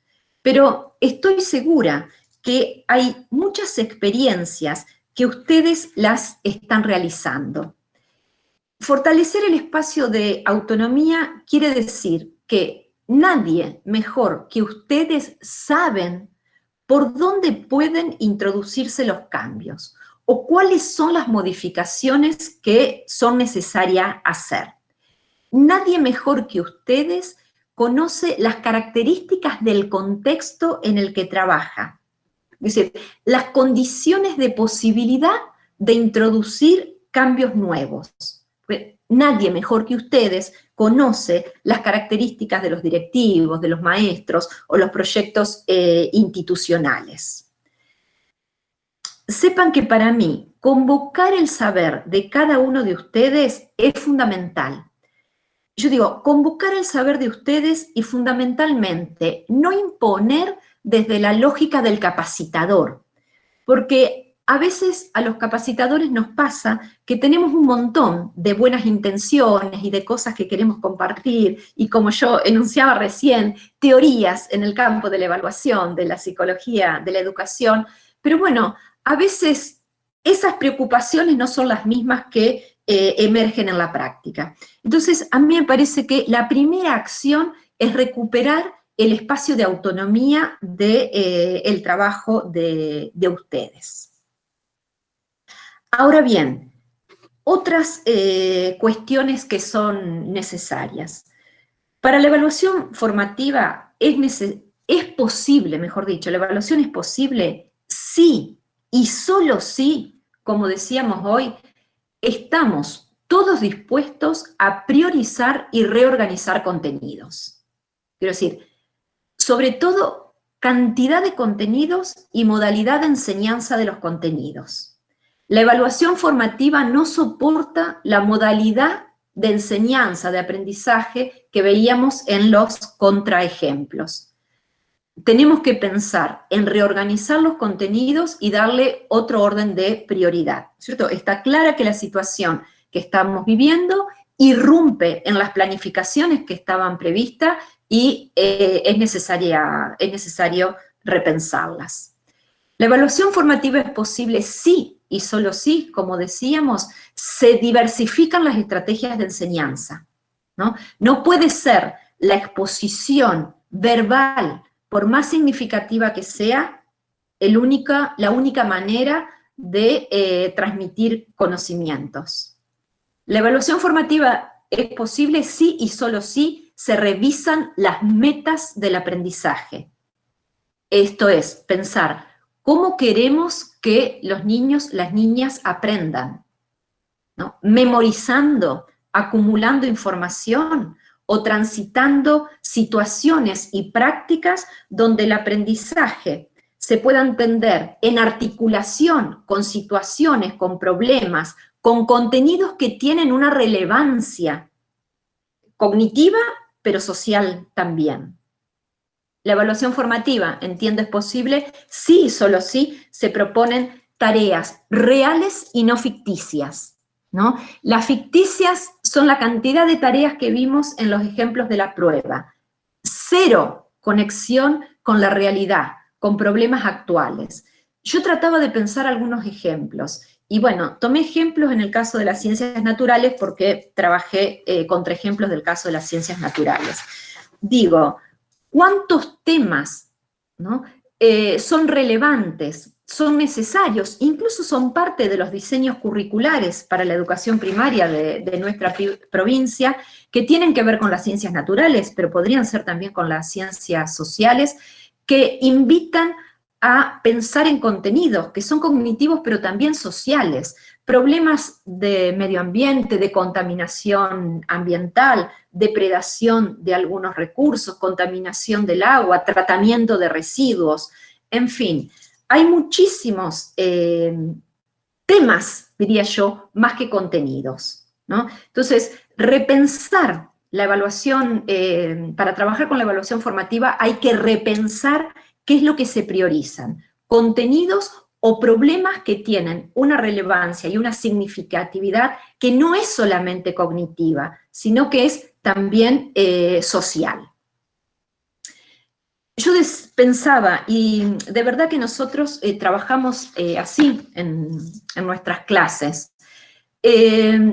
Pero estoy segura que hay muchas experiencias que ustedes las están realizando. Fortalecer el espacio de autonomía quiere decir que nadie mejor que ustedes saben por dónde pueden introducirse los cambios o cuáles son las modificaciones que son necesarias hacer. Nadie mejor que ustedes conoce las características del contexto en el que trabaja. Es decir, las condiciones de posibilidad de introducir cambios nuevos. Nadie mejor que ustedes conoce las características de los directivos, de los maestros o los proyectos institucionales. Sepan que para mí, convocar el saber de cada uno de ustedes es fundamental. Yo digo, convocar el saber de ustedes y fundamentalmente no imponer desde la lógica del capacitador, porque a veces a los capacitadores nos pasa que tenemos un montón de buenas intenciones y de cosas que queremos compartir y, como yo enunciaba recién, teorías en el campo de la evaluación, de la psicología, de la educación, pero bueno, a veces esas preocupaciones no son las mismas que emergen en la práctica. Entonces, a mí me parece que la primera acción es recuperar el espacio de autonomía del trabajo de ustedes. Ahora bien, otras cuestiones que son necesarias. Para la evaluación formativa es posible, mejor dicho, la evaluación es posible si y solo si, como decíamos hoy, estamos todos dispuestos a priorizar y reorganizar contenidos. Quiero decir, sobre todo, cantidad de contenidos y modalidad de enseñanza de los contenidos. La evaluación formativa no soporta la modalidad de enseñanza, de aprendizaje que veíamos en los contraejemplos. Tenemos que pensar en reorganizar los contenidos y darle otro orden de prioridad, ¿cierto? Está clara que la situación que estamos viviendo irrumpe en las planificaciones que estaban previstas y es necesario repensarlas. La evaluación formativa es posible si, y solo si, como decíamos, se diversifican las estrategias de enseñanza, ¿no? No puede ser la exposición verbal, por más significativa que sea, la única manera de transmitir conocimientos. La evaluación formativa es posible si y solo si se revisan las metas del aprendizaje. Esto es, pensar cómo queremos que los niños, las niñas aprendan, ¿no? Memorizando, acumulando información o transitando situaciones y prácticas donde el aprendizaje se pueda entender en articulación con situaciones, con problemas, con contenidos que tienen una relevancia cognitiva, pero social también. La evaluación formativa, entiendo, es posible si y solo si se proponen tareas reales y no ficticias, ¿no? Las ficticias son la cantidad de tareas que vimos en los ejemplos de la prueba. Cero conexión con la realidad, con problemas actuales. Yo trataba de pensar algunos ejemplos. Y bueno, tomé ejemplos en el caso de las ciencias naturales porque trabajé contraejemplos del caso de las ciencias naturales. Digo, ¿cuántos temas, ¿no? Son relevantes, son necesarios, incluso son parte de los diseños curriculares para la educación primaria de nuestra provincia, que tienen que ver con las ciencias naturales, pero podrían ser también con las ciencias sociales, que invitan a pensar en contenidos que son cognitivos pero también sociales, problemas de medio ambiente, de contaminación ambiental, depredación de algunos recursos, contaminación del agua, tratamiento de residuos, en fin, hay muchísimos temas, diría yo, más que contenidos, ¿no? Entonces, repensar la evaluación, para trabajar con la evaluación formativa hay que repensar qué es lo que se priorizan, contenidos o problemas que tienen una relevancia y una significatividad que no es solamente cognitiva, sino que es también social. Yo pensaba, y de verdad que nosotros trabajamos así en nuestras clases,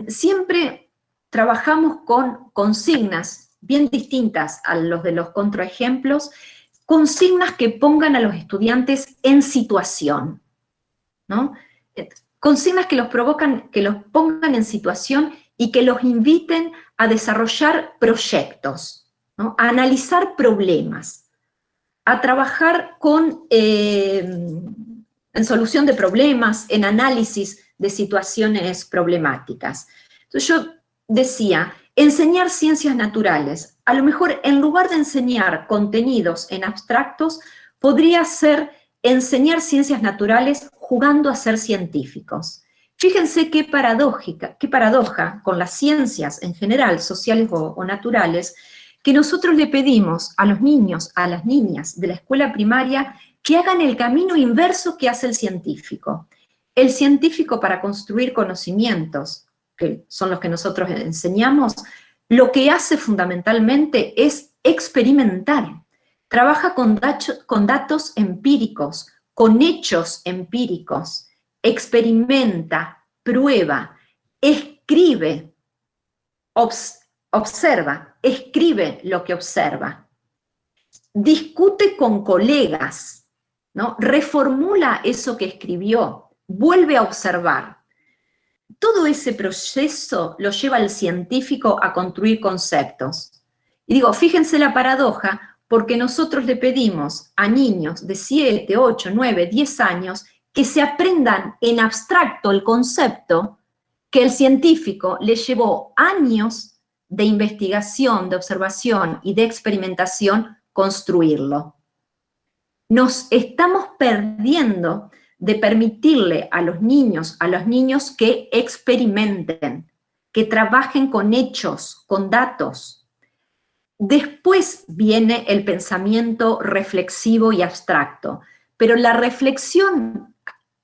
siempre trabajamos con consignas bien distintas a los de los contraejemplos, consignas que pongan a los estudiantes en situación, ¿no? Consignas que los pongan en situación y que los inviten a desarrollar proyectos, ¿no? A analizar problemas, a trabajar en solución de problemas, en análisis de situaciones problemáticas. Entonces yo decía, enseñar ciencias naturales, a lo mejor en lugar de enseñar contenidos en abstractos, podría ser enseñar ciencias naturales jugando a ser científicos. Fíjense qué paradoja con las ciencias en general, sociales o naturales, que nosotros le pedimos a los niños, a las niñas de la escuela primaria que hagan el camino inverso que hace el científico. El científico, para construir conocimientos, que son los que nosotros enseñamos, lo que hace fundamentalmente es experimentar. Trabaja con datos empíricos, con hechos empíricos, experimenta, prueba, escribe, observa, escribe lo que observa. discute con colegas, ¿no? Reformula eso que escribió, vuelve a observar. Todo ese proceso lo lleva al científico a construir conceptos. Y digo, fíjense la paradoja, porque nosotros le pedimos a niños de 7, 8, 9, 10 años que se aprendan en abstracto el concepto que el científico le llevó años de investigación, de observación y de experimentación construirlo. Nos estamos perdiendo de permitirle a los niños que experimenten, que trabajen con hechos, con datos. Después viene el pensamiento reflexivo y abstracto, pero la reflexión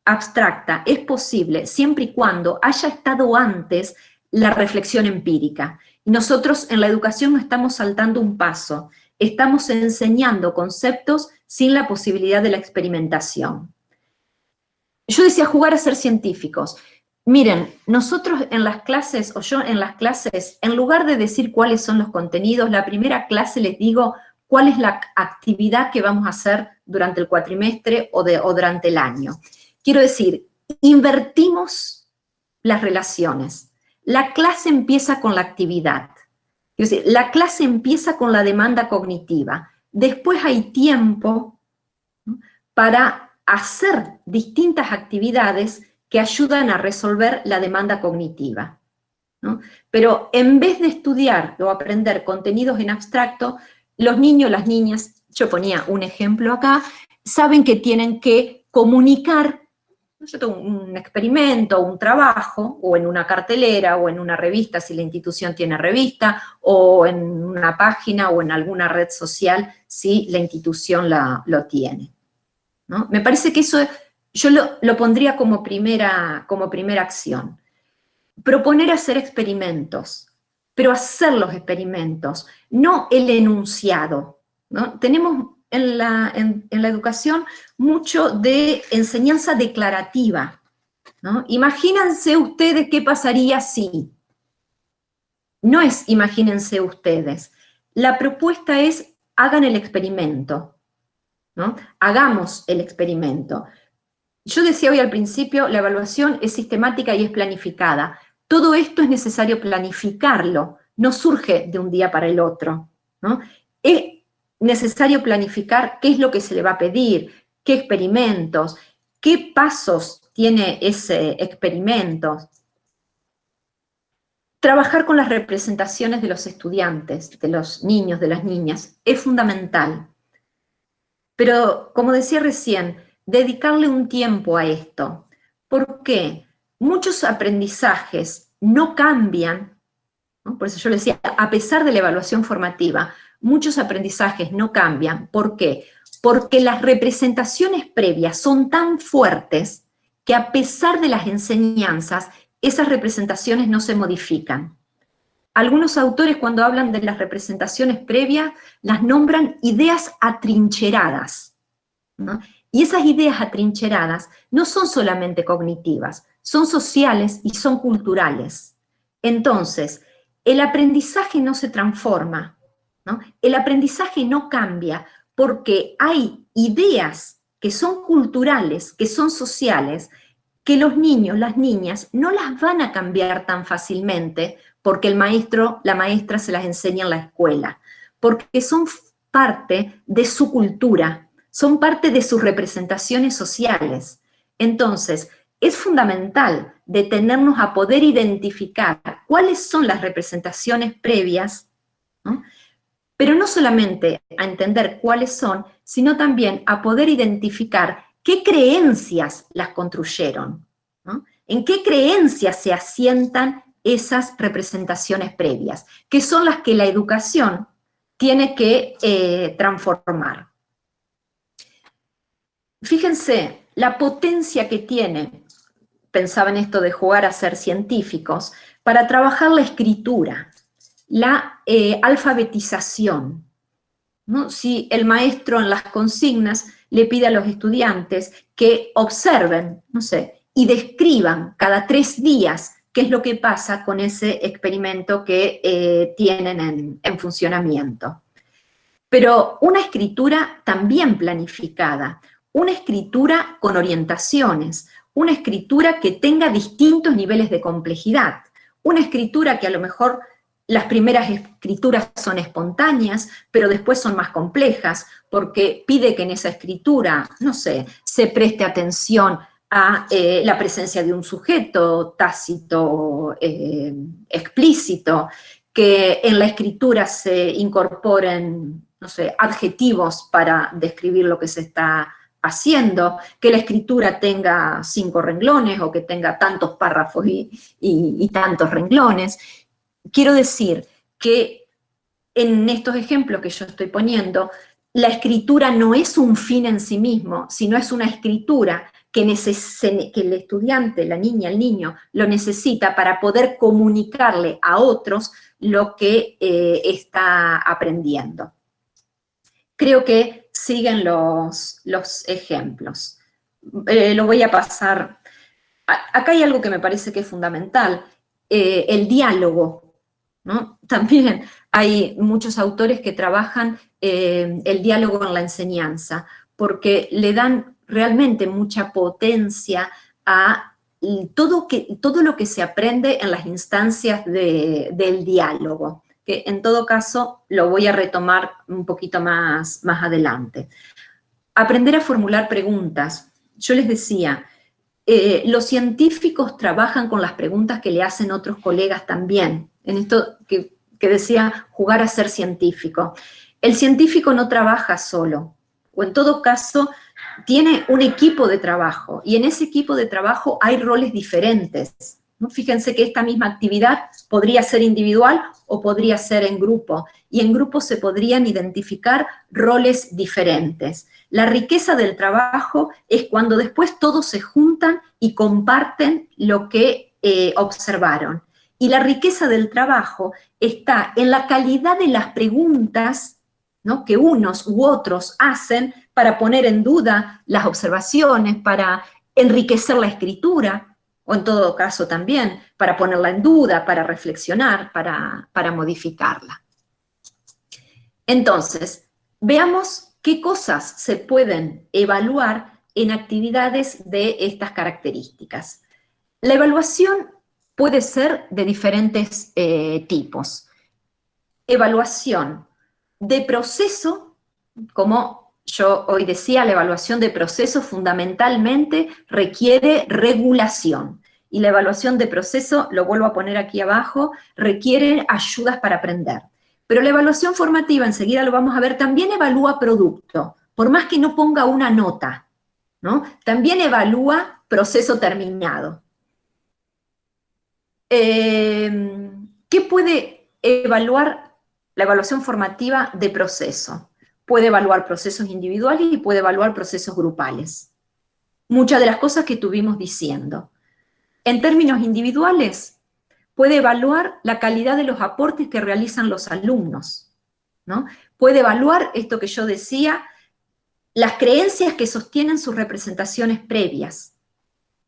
abstracta es posible siempre y cuando haya estado antes la reflexión empírica. Y nosotros en la educación no estamos saltando un paso, estamos enseñando conceptos sin la posibilidad de la experimentación. Yo decía jugar a ser científicos. Miren, nosotros en las clases, o yo en las clases, en lugar de decir cuáles son los contenidos, la primera clase les digo cuál es la actividad que vamos a hacer durante el cuatrimestre o durante el año. Quiero decir, invertimos las relaciones. La clase empieza con la actividad. Es decir, la clase empieza con la demanda cognitiva. Después hay tiempo, ¿no?, para hacer distintas actividades que ayudan a resolver la demanda cognitiva, ¿no? Pero en vez de estudiar o aprender contenidos en abstracto, los niños, las niñas, yo ponía un ejemplo acá, saben que tienen que comunicar, ¿no?, un experimento, un trabajo, o en una cartelera, o en una revista, si la institución tiene revista, o en una página, o en alguna red social, si la institución lo tiene, ¿no? Me parece que eso yo lo pondría como primera acción. Proponer hacer experimentos, pero hacer los experimentos, no el enunciado, ¿no? Tenemos en la educación mucho de enseñanza declarativa, ¿no? Imagínense ustedes qué pasaría si. No es imagínense ustedes. La propuesta es hagan el experimento, ¿no? Hagamos el experimento. Yo decía hoy al principio, la evaluación es sistemática y es planificada. Todo esto es necesario planificarlo, no surge de un día para el otro, ¿no? Es necesario planificar qué es lo que se le va a pedir, qué experimentos, qué pasos tiene ese experimento. Trabajar con las representaciones de los estudiantes, de los niños, de las niñas, es fundamental. Pero, como decía recién, dedicarle un tiempo a esto. ¿Por qué? Muchos aprendizajes no cambian, ¿no? Por eso yo le decía, a pesar de la evaluación formativa, muchos aprendizajes no cambian. ¿Por qué? Porque las representaciones previas son tan fuertes que a pesar de las enseñanzas, esas representaciones no se modifican. Algunos autores, cuando hablan de las representaciones previas, las nombran ideas atrincheradas, ¿no? Y esas ideas atrincheradas no son solamente cognitivas, son sociales y son culturales. Entonces, el aprendizaje no se transforma, ¿no? El aprendizaje no cambia porque hay ideas que son culturales, que son sociales, que los niños, las niñas, no las van a cambiar tan fácilmente porque el maestro, la maestra se las enseña en la escuela, porque son parte de su cultura, son parte de sus representaciones sociales. Entonces, es fundamental detenernos a poder identificar cuáles son las representaciones previas, ¿no? Pero no solamente a entender cuáles son, sino también a poder identificar qué creencias las construyeron, ¿no? En qué creencias se asientan esas representaciones previas, que son las que la educación tiene que transformar. Fíjense la potencia que tiene, pensaba en esto de jugar a ser científicos, para trabajar la escritura, la alfabetización, ¿no? Si el maestro en las consignas le pide a los estudiantes que observen, no sé, y describan cada 3 días qué es lo que pasa con ese experimento que tienen en funcionamiento. pero una escritura también planificada, una escritura con orientaciones, una escritura que tenga distintos niveles de complejidad, una escritura que a lo mejor las primeras escrituras son espontáneas, pero después son más complejas, porque pide que en esa escritura, no sé, se preste atención a la presencia de un sujeto tácito, explícito, que en la escritura se incorporen, no sé, adjetivos para describir lo que se está haciendo, que la escritura tenga 5 renglones o que tenga tantos párrafos y tantos renglones. Quiero decir que en estos ejemplos que yo estoy poniendo, la escritura no es un fin en sí mismo, sino es una escritura que el estudiante, la niña, el niño, lo necesita para poder comunicarle a otros lo que está aprendiendo. Creo que siguen los ejemplos. Lo voy a pasar. Acá hay algo que me parece que es fundamental, el diálogo, ¿no? También hay muchos autores que trabajan el diálogo en la enseñanza, porque le dan realmente mucha potencia a todo lo que se aprende en las instancias del diálogo, que en todo caso lo voy a retomar un poquito más adelante. Aprender a formular preguntas. Yo les decía, los científicos trabajan con las preguntas que le hacen otros colegas también, en esto que decía jugar a ser científico. El científico no trabaja solo, o en todo caso tiene un equipo de trabajo, y en ese equipo de trabajo hay roles diferentes, ¿no? Fíjense que esta misma actividad podría ser individual o podría ser en grupo, y en grupo se podrían identificar roles diferentes. La riqueza del trabajo es cuando después todos se juntan y comparten lo que observaron. Y la riqueza del trabajo está en la calidad de las preguntas, ¿no?, que unos u otros hacen para poner en duda las observaciones, para enriquecer la escritura, o en todo caso también para ponerla en duda, para reflexionar, para modificarla. Entonces, veamos qué cosas se pueden evaluar en actividades de estas características. La evaluación puede ser de diferentes tipos. Evaluación de proceso, como yo hoy decía, la evaluación de proceso fundamentalmente requiere regulación. Y la evaluación de proceso, lo vuelvo a poner aquí abajo, requiere ayudas para aprender. Pero la evaluación formativa, enseguida lo vamos a ver, también evalúa producto, por más que no ponga una nota, ¿no? También evalúa proceso terminado. ¿Qué puede evaluar la evaluación formativa de proceso? Puede evaluar procesos individuales y puede evaluar procesos grupales. Muchas de las cosas que estuvimos diciendo. En términos individuales, puede evaluar la calidad de los aportes que realizan los alumnos, ¿no? Puede evaluar esto que yo decía, las creencias que sostienen sus representaciones previas,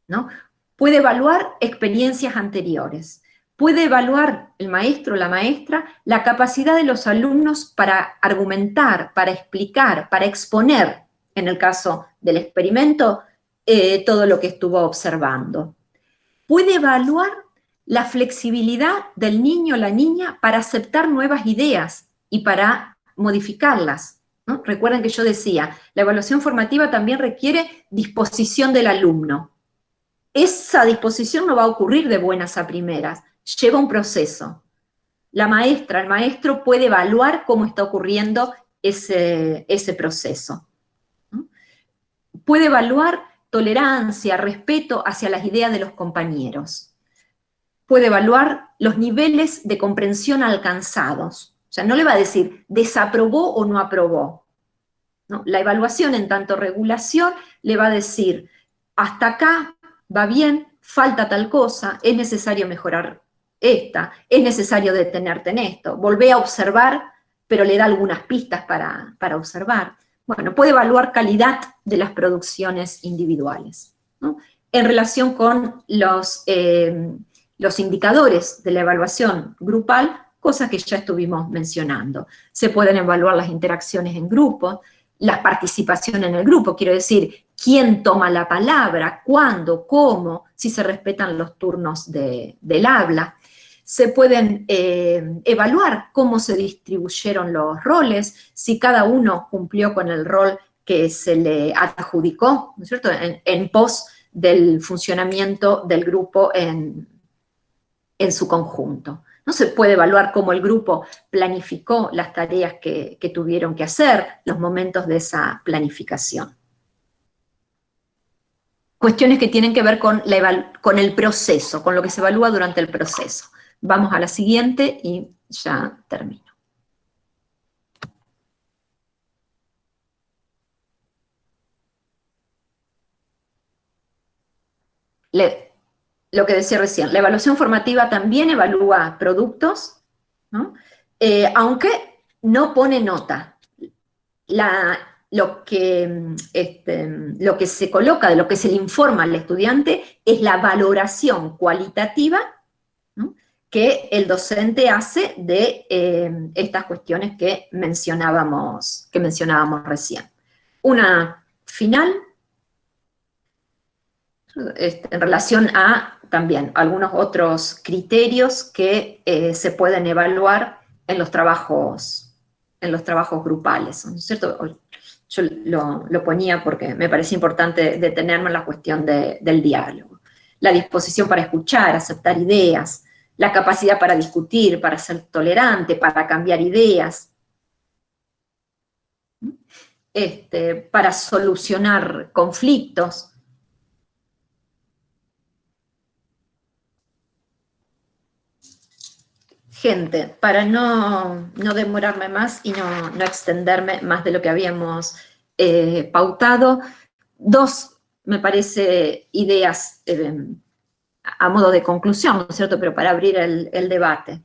¿no? Puede evaluar experiencias anteriores. Puede evaluar el maestro o la maestra la capacidad de los alumnos para argumentar, para explicar, para exponer, en el caso del experimento, todo lo que estuvo observando. Puede evaluar la flexibilidad del niño o la niña para aceptar nuevas ideas y para modificarlas, ¿no? Recuerden que yo decía, la evaluación formativa también requiere disposición del alumno. Esa disposición no va a ocurrir de buenas a primeras, lleva un proceso. La maestra, el maestro puede evaluar cómo está ocurriendo ese proceso, ¿no? Puede evaluar tolerancia, respeto hacia las ideas de los compañeros. Puede evaluar los niveles de comprensión alcanzados. O sea, no le va a decir desaprobó o no aprobó, ¿no? La evaluación en tanto regulación le va a decir hasta acá va bien, falta tal cosa, es necesario mejorar esta, es necesario detenerte en esto, volvé a observar, pero le da algunas pistas para observar. Bueno, puede evaluar calidad de las producciones individuales, ¿no? En relación con los indicadores de la evaluación grupal, cosas que ya estuvimos mencionando. Se pueden evaluar las interacciones en grupo, la participación en el grupo, quiero decir, quién toma la palabra, cuándo, cómo, si se respetan los turnos del habla. Se pueden evaluar cómo se distribuyeron los roles, si cada uno cumplió con el rol que se le adjudicó, ¿no es cierto?, en pos del funcionamiento del grupo en su conjunto. No se puede evaluar cómo el grupo planificó las tareas que tuvieron que hacer, los momentos de esa planificación. Cuestiones que tienen que ver con el proceso, con lo que se evalúa durante el proceso. Vamos a la siguiente y ya termino. Lo que decía recién, la evaluación formativa también evalúa productos, ¿no? Aunque no pone nota. Lo que se coloca, de lo que se le informa al estudiante, es la valoración cualitativa, ¿no?, que el docente hace de estas cuestiones que mencionábamos recién. Una final, en relación a también algunos otros criterios que se pueden evaluar en los trabajos grupales, ¿no es cierto? Yo lo ponía porque me parece importante detenerme en la cuestión del diálogo. La disposición para escuchar, aceptar ideas, la capacidad para discutir, para ser tolerante, para cambiar ideas, para solucionar conflictos. Gente, para no demorarme más y no extenderme más de lo que habíamos pautado, dos, me parece, ideas a modo de conclusión, ¿no es cierto?, pero para abrir el debate.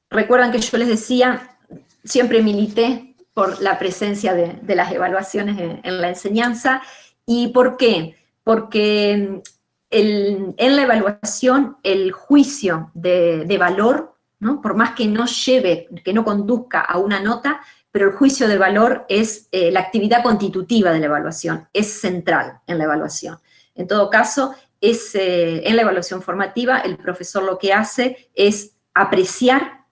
Recuerdan que yo les decía, siempre milité por la presencia de las evaluaciones en la enseñanza. ¿Y por qué? Porque en la evaluación el juicio de valor, ¿no?, por más que no conduzca a una nota, pero el juicio de valor es la actividad constitutiva de la evaluación, es central en la evaluación. En todo caso, en la evaluación formativa el profesor lo que hace es apreciar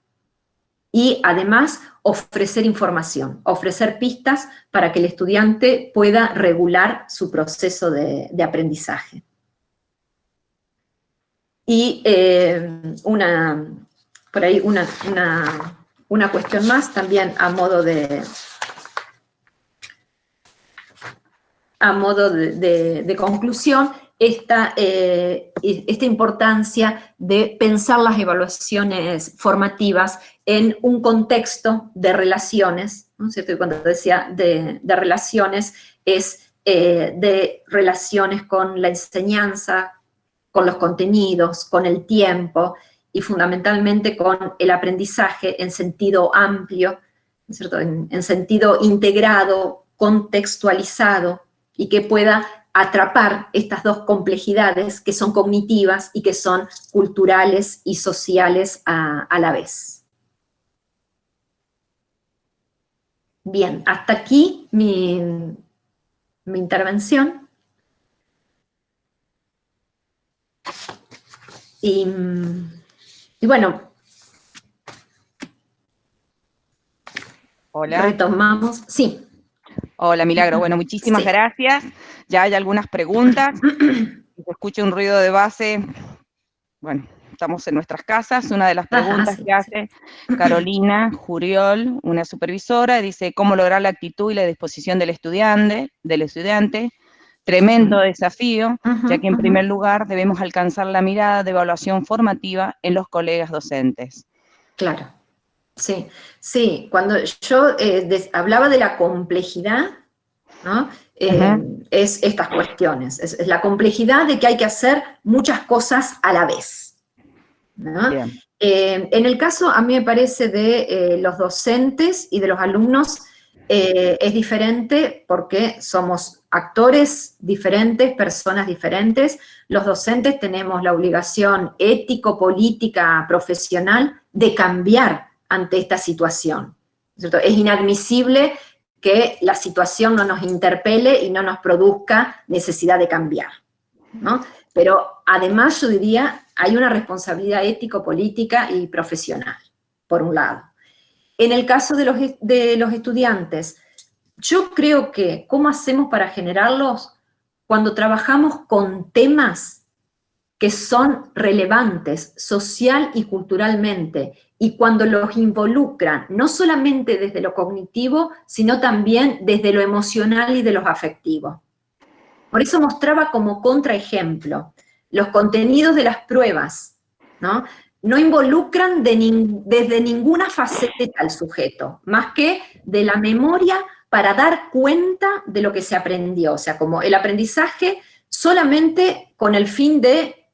y además ofrecer información, ofrecer pistas para que el estudiante pueda regular su proceso de aprendizaje. Y por ahí una cuestión más, también a modo de conclusión, esta importancia de pensar las evaluaciones formativas en un contexto de relaciones, ¿no es cierto? Y cuando decía de relaciones, es de relaciones con la enseñanza, con los contenidos, con el tiempo, y fundamentalmente con el aprendizaje en sentido amplio, ¿no es cierto?, en sentido integrado, contextualizado, y que pueda atrapar estas dos complejidades que son cognitivas y que son culturales y sociales a la vez. Bien, hasta aquí mi intervención. Y bueno, Hola. Retomamos. Sí. Hola, Milagro. Bueno, muchísimas gracias. Ya hay algunas preguntas. Si se escucha un ruido de base, bueno, estamos en nuestras casas. Una de las preguntas que hace Carolina Juriol, una supervisora, dice, ¿cómo lograr la actitud y la disposición del estudiante? Tremendo desafío, ya que en primer lugar debemos alcanzar la mirada de evaluación formativa en los colegas docentes. Claro, sí, sí. Cuando yo hablaba de la complejidad, ¿no?, es estas cuestiones, es la complejidad de que hay que hacer muchas cosas a la vez, ¿no? En el caso, a mí me parece, de los docentes y de los alumnos, Es diferente porque somos actores diferentes, personas diferentes. Los docentes tenemos la obligación ético-política, profesional, de cambiar ante esta situación, ¿cierto? Es inadmisible que la situación no nos interpele y no nos produzca necesidad de cambiar, ¿no? Pero además yo diría, hay una responsabilidad ético-política y profesional, por un lado. En el caso de los estudiantes, yo creo que, ¿cómo hacemos para generarlos? Cuando trabajamos con temas que son relevantes social y culturalmente, y cuando los involucran, no solamente desde lo cognitivo, sino también desde lo emocional y de los afectivos. Por eso mostraba como contraejemplo los contenidos de las pruebas, ¿no? No involucran desde ninguna faceta al sujeto, más que de la memoria para dar cuenta de lo que se aprendió. O sea, como el aprendizaje solamente con el fin de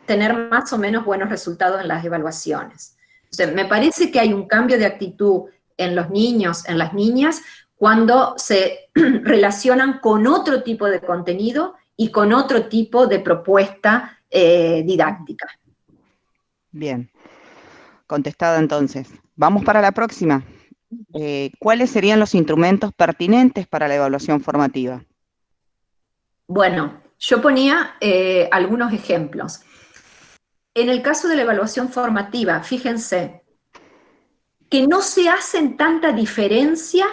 tener más o menos buenos resultados en las evaluaciones. O sea, me parece que hay un cambio de actitud en los niños, en las niñas, cuando se relacionan con otro tipo de contenido y con otro tipo de propuesta didáctica. Bien, contestada entonces. Vamos para la próxima. ¿Cuáles serían los instrumentos pertinentes para la evaluación formativa? Bueno, yo ponía algunos ejemplos. En el caso de la evaluación formativa, fíjense que no se hacen tanta diferencia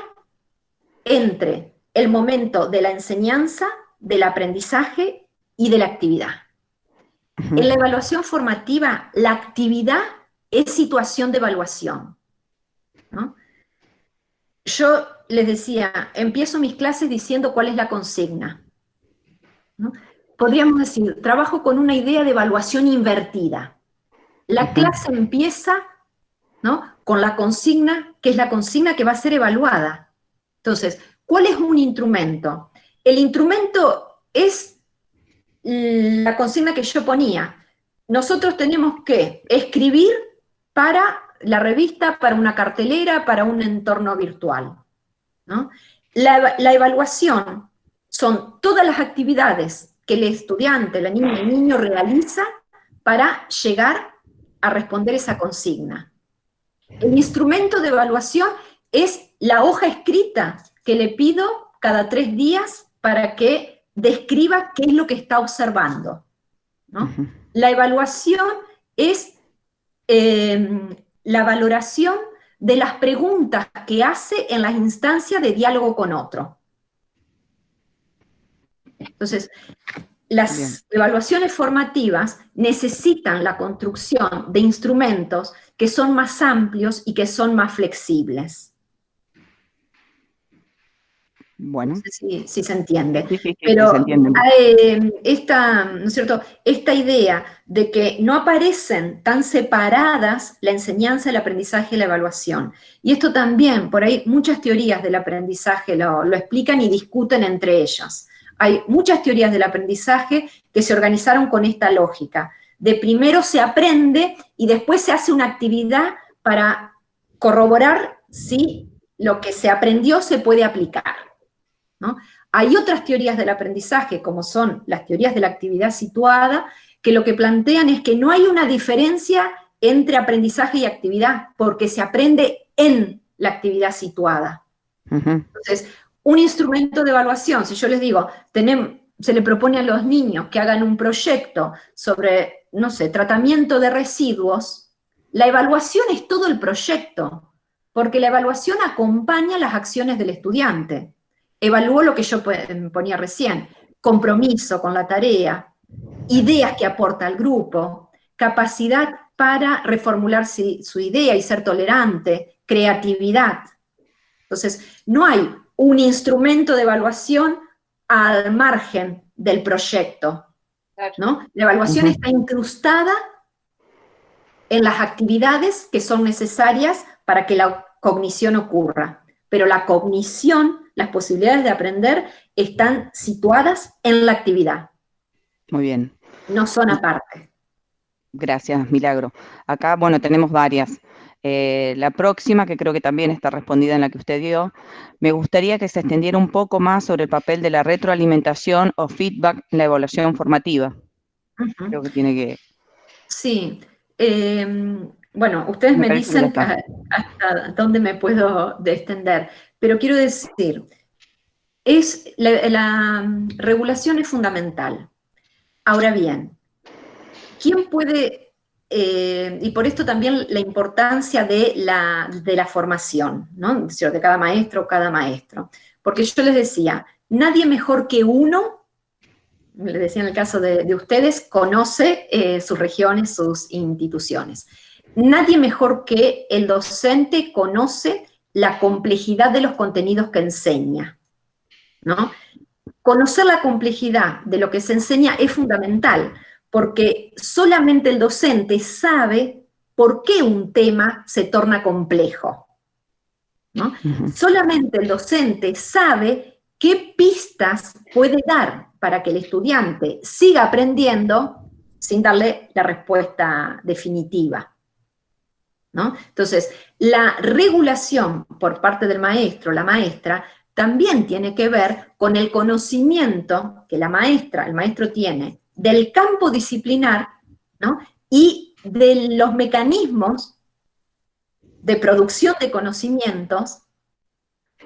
entre el momento de la enseñanza, del aprendizaje y de la actividad. En la evaluación formativa, la actividad es situación de evaluación, ¿no? Yo les decía, empiezo mis clases diciendo cuál es la consigna, ¿no? Podríamos decir, trabajo con una idea de evaluación invertida. La clase empieza, ¿no?, con la consigna, que es la consigna que va a ser evaluada. Entonces, ¿cuál es un instrumento? El instrumento es la consigna que yo ponía. Nosotros tenemos que escribir para la revista, para una cartelera, para un entorno virtual, ¿no? La evaluación son todas las actividades que el estudiante, la niña, el niño realiza para llegar a responder esa consigna. El instrumento de evaluación es la hoja escrita que le pido cada 3 días para que describa qué es lo que está observando, ¿no? La evaluación es la valoración de las preguntas que hace en las instancias de diálogo con otro. Entonces, las evaluaciones formativas necesitan la construcción de instrumentos que son más amplios y que son más flexibles. Bueno. No sé si se entiende. Sí, pero se entiende. ¿no es cierto?, esta idea de que no aparecen tan separadas la enseñanza, el aprendizaje y la evaluación. Y esto también, por ahí, muchas teorías del aprendizaje lo explican y discuten entre ellas. Hay muchas teorías del aprendizaje que se organizaron con esta lógica. De primero se aprende y después se hace una actividad para corroborar si lo que se aprendió se puede aplicar, ¿no? Hay otras teorías del aprendizaje, como son las teorías de la actividad situada, que lo que plantean es que no hay una diferencia entre aprendizaje y actividad, porque se aprende en la actividad situada. Entonces, un instrumento de evaluación, si yo les digo, se le propone a los niños que hagan un proyecto sobre, no sé, tratamiento de residuos, la evaluación es todo el proyecto, porque la evaluación acompaña las acciones del estudiante. Evalúo lo que yo ponía recién, compromiso con la tarea, ideas que aporta al grupo, capacidad para reformular su idea y ser tolerante, creatividad. Entonces, no hay un instrumento de evaluación al margen del proyecto, ¿no? La evaluación está incrustada en las actividades que son necesarias para que la cognición ocurra. Pero la cognición, las posibilidades de aprender, están situadas en la actividad. Muy bien. No son aparte. Gracias, Milagro. Acá, bueno, tenemos varias. La próxima, que creo que también está respondida en la que usted dio, me gustaría que se extendiera un poco más sobre el papel de la retroalimentación o feedback en la evaluación formativa. Creo que tiene que... Sí. Bueno, ustedes me parece que ya dicen está. hasta dónde me puedo extender, pero quiero decir, la regulación es fundamental. Ahora bien, ¿quién puede, y por esto también la importancia de la formación, ¿no? De cada maestro, porque yo les decía, nadie mejor que uno, les decía en el caso de ustedes, conoce sus regiones, sus instituciones. Nadie mejor que el docente conoce la complejidad de los contenidos que enseña, ¿no? Conocer la complejidad de lo que se enseña es fundamental, porque solamente el docente sabe por qué un tema se torna complejo, ¿no? Solamente el docente sabe qué pistas puede dar para que el estudiante siga aprendiendo sin darle la respuesta definitiva, ¿no? Entonces, la regulación por parte del maestro, la maestra, también tiene que ver con el conocimiento que la maestra, el maestro tiene del campo disciplinar, ¿no? Y de los mecanismos de producción de conocimientos,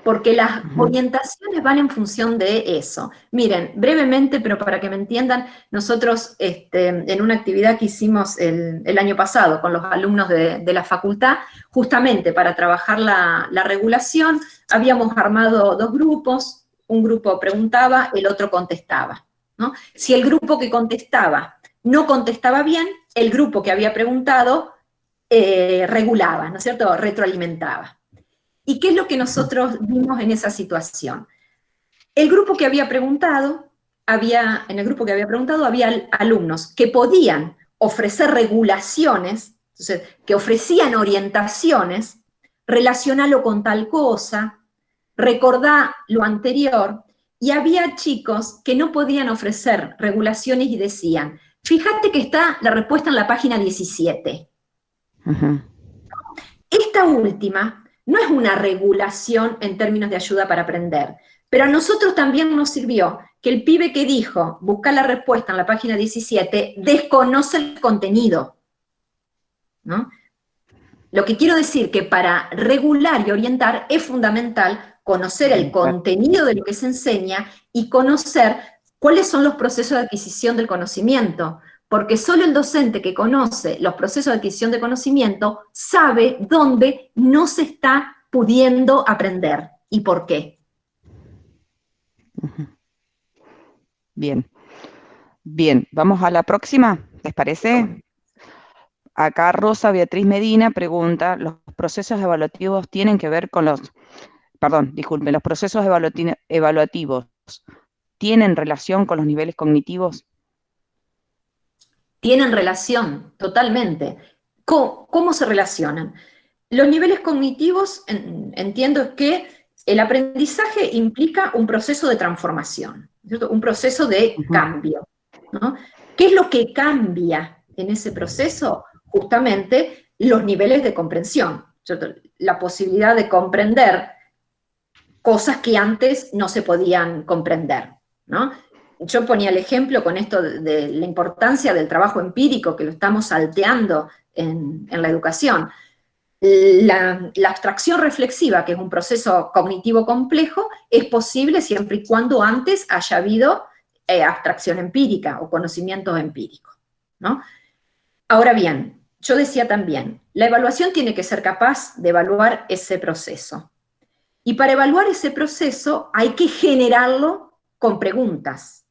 porque las orientaciones van en función de eso. Miren, brevemente, pero para que me entiendan, nosotros en una actividad que hicimos el año pasado con los alumnos de la facultad, justamente para trabajar la regulación, habíamos armado dos grupos, un grupo preguntaba, el otro contestaba, ¿no? Si el grupo que contestaba no contestaba bien, el grupo que había preguntado regulaba, ¿no es cierto?, retroalimentaba. ¿Y qué es lo que nosotros vimos en esa situación? En el grupo que había preguntado, había alumnos que podían ofrecer regulaciones, entonces, que ofrecían orientaciones, relacionalo con tal cosa, recordá lo anterior, y había chicos que no podían ofrecer regulaciones y decían, fíjate que está la respuesta en la página 17. Esta última no es una regulación en términos de ayuda para aprender, pero a nosotros también nos sirvió que el pibe que dijo, busca la respuesta en la página 17, desconoce el contenido, ¿no? Lo que quiero decir que para regular y orientar es fundamental conocer el contenido de lo que se enseña y conocer cuáles son los procesos de adquisición del conocimiento, porque solo el docente que conoce los procesos de adquisición de conocimiento sabe dónde no se está pudiendo aprender y por qué. Bien. Bien, vamos a la próxima, ¿les parece? Acá Rosa Beatriz Medina pregunta, ¿los procesos evaluativos tienen que ver con los... Perdón, disculpen, ¿los procesos evaluativos tienen relación con los niveles cognitivos? Tienen relación, totalmente. ¿Cómo se relacionan? Los niveles cognitivos, entiendo que el aprendizaje implica un proceso de transformación, ¿cierto? Un proceso de cambio, ¿no? ¿Qué es lo que cambia en ese proceso? Justamente los niveles de comprensión, ¿cierto? La posibilidad de comprender cosas que antes no se podían comprender, ¿no? Yo ponía el ejemplo con esto de la importancia del trabajo empírico, que lo estamos salteando en la educación. La abstracción reflexiva, que es un proceso cognitivo complejo, es posible siempre y cuando antes haya habido abstracción empírica o conocimientos empíricos, ¿no? Ahora bien, yo decía también, la evaluación tiene que ser capaz de evaluar ese proceso. Y para evaluar ese proceso hay que generarlo con preguntas,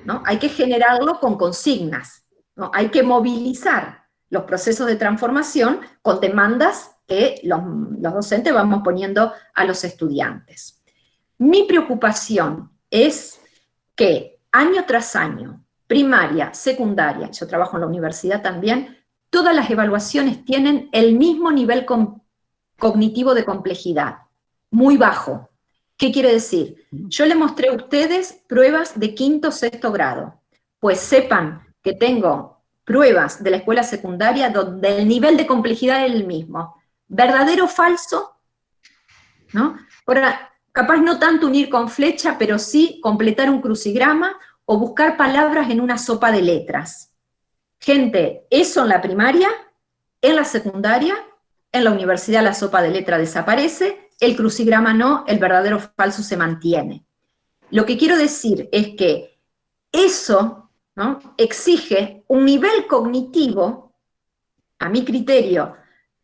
¿no? Hay que generarlo con consignas, ¿no? Hay que movilizar los procesos de transformación con demandas que los docentes vamos poniendo a los estudiantes. Mi preocupación es que año tras año, primaria, secundaria, yo trabajo en la universidad también, todas las evaluaciones tienen el mismo nivel cognitivo de complejidad, muy bajo. ¿Qué quiere decir? Yo le mostré a ustedes pruebas de quinto, sexto grado, pues sepan que tengo pruebas de la escuela secundaria donde el nivel de complejidad es el mismo. verdadero o falso, ¿no? Ahora, capaz no tanto unir con flecha, pero sí completar un crucigrama o buscar palabras en una sopa de letras. Gente, eso en la primaria, en la secundaria, en la universidad la sopa de letra desaparece, el crucigrama no, el verdadero o falso se mantiene. Lo que quiero decir es que eso, ¿no?, exige un nivel cognitivo, a mi criterio,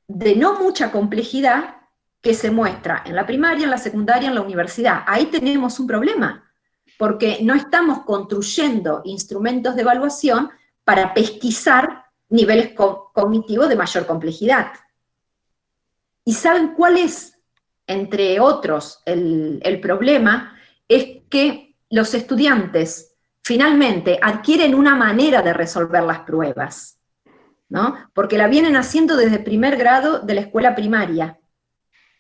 de no mucha complejidad, que se muestra en la primaria, en la secundaria, en la universidad. Ahí tenemos un problema, porque no estamos construyendo instrumentos de evaluación para pesquisar niveles cognitivos de mayor complejidad. ¿Y saben cuál es, entre otros, el problema? Es que los estudiantes finalmente adquieren una manera de resolver las pruebas, ¿no? Porque la vienen haciendo desde primer grado de la escuela primaria,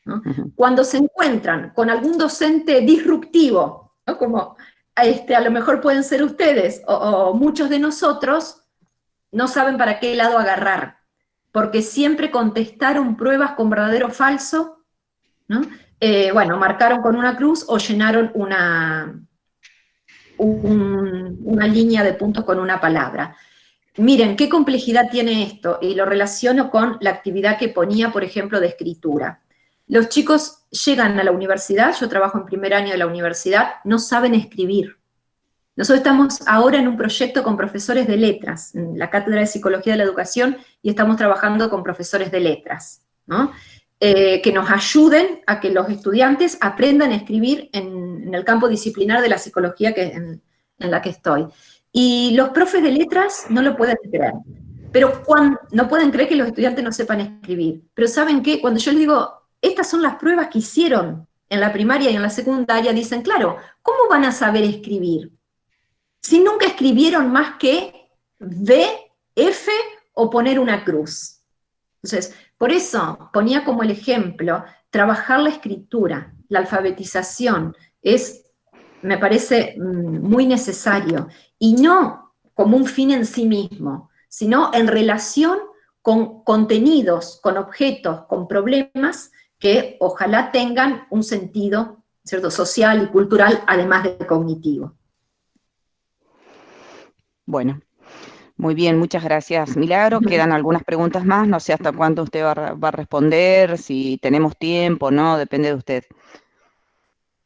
¿no? Cuando se encuentran con algún docente disruptivo, ¿no?, como a lo mejor pueden ser ustedes o muchos de nosotros, no saben para qué lado agarrar, porque siempre contestaron pruebas con verdadero o falso, ¿no? Bueno, marcaron con una cruz o llenaron una línea de puntos con una palabra. Miren, qué complejidad tiene esto, y lo relaciono con la actividad que ponía, por ejemplo, de escritura. Los chicos llegan a la universidad, yo trabajo en primer año de la universidad, no saben escribir. Nosotros estamos ahora en un proyecto con profesores de letras, en la Cátedra de Psicología de la Educación, y estamos trabajando con profesores de letras, ¿no?, que nos ayuden a que los estudiantes aprendan a escribir en el campo disciplinar de la psicología en la que estoy. Y los profes de letras no lo pueden creer, pero no pueden creer que los estudiantes no sepan escribir. Pero ¿saben qué? Cuando yo les digo, estas son las pruebas que hicieron en la primaria y en la secundaria, dicen, claro, ¿cómo van a saber escribir si nunca escribieron más que V, F o poner una cruz? Entonces, por eso ponía como el ejemplo, trabajar la escritura, la alfabetización, me parece muy necesario, y no como un fin en sí mismo, sino en relación con contenidos, con objetos, con problemas que ojalá tengan un sentido, ¿cierto?, social y cultural, además de cognitivo. Bueno, muy bien, muchas gracias, Milagro. Quedan algunas preguntas más, no sé hasta cuándo usted va a responder, si tenemos tiempo, ¿no? Depende de usted.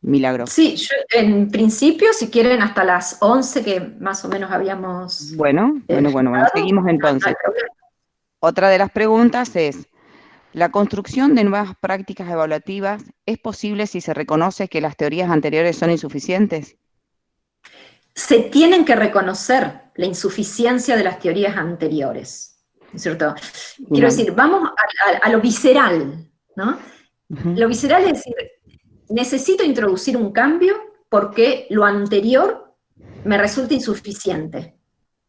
Milagro. Sí, yo, en principio, si quieren, hasta las 11, que más o menos habíamos... Bueno, seguimos entonces. Otra de las preguntas es, ¿la construcción de nuevas prácticas evaluativas es posible si se reconoce que las teorías anteriores son insuficientes? Se tienen que reconocer la insuficiencia de las teorías anteriores, ¿no es cierto? Quiero decir, vamos a lo visceral, ¿no? Lo visceral es decir, necesito introducir un cambio porque lo anterior me resulta insuficiente,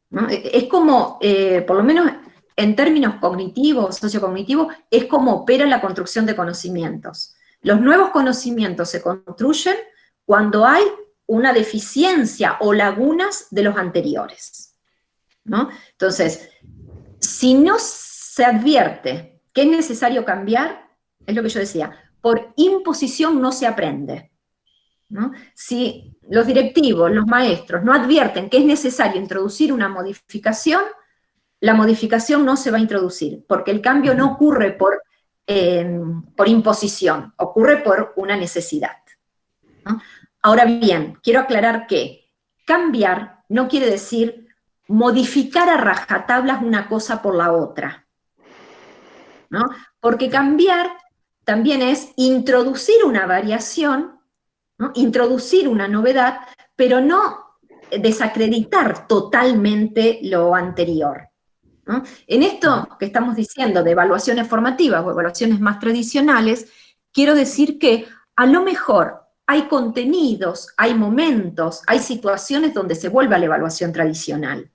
¿no? Es como, por lo menos en términos cognitivos, sociocognitivos, es como opera la construcción de conocimientos. Los nuevos conocimientos se construyen cuando hay una deficiencia o lagunas de los anteriores, ¿no? Entonces, si no se advierte que es necesario cambiar, es lo que yo decía, por imposición no se aprende, ¿no? Si los directivos, los maestros no advierten que es necesario introducir una modificación, la modificación no se va a introducir, porque el cambio no ocurre por imposición, ocurre por una necesidad, ¿no? Ahora bien, quiero aclarar que cambiar no quiere decir modificar a rajatablas una cosa por la otra, ¿no? Porque cambiar también es introducir una variación, ¿no?, introducir una novedad, pero no desacreditar totalmente lo anterior, ¿no? En esto que estamos diciendo de evaluaciones formativas o evaluaciones más tradicionales, quiero decir que a lo mejor hay contenidos, hay momentos, hay situaciones donde se vuelve a la evaluación tradicional,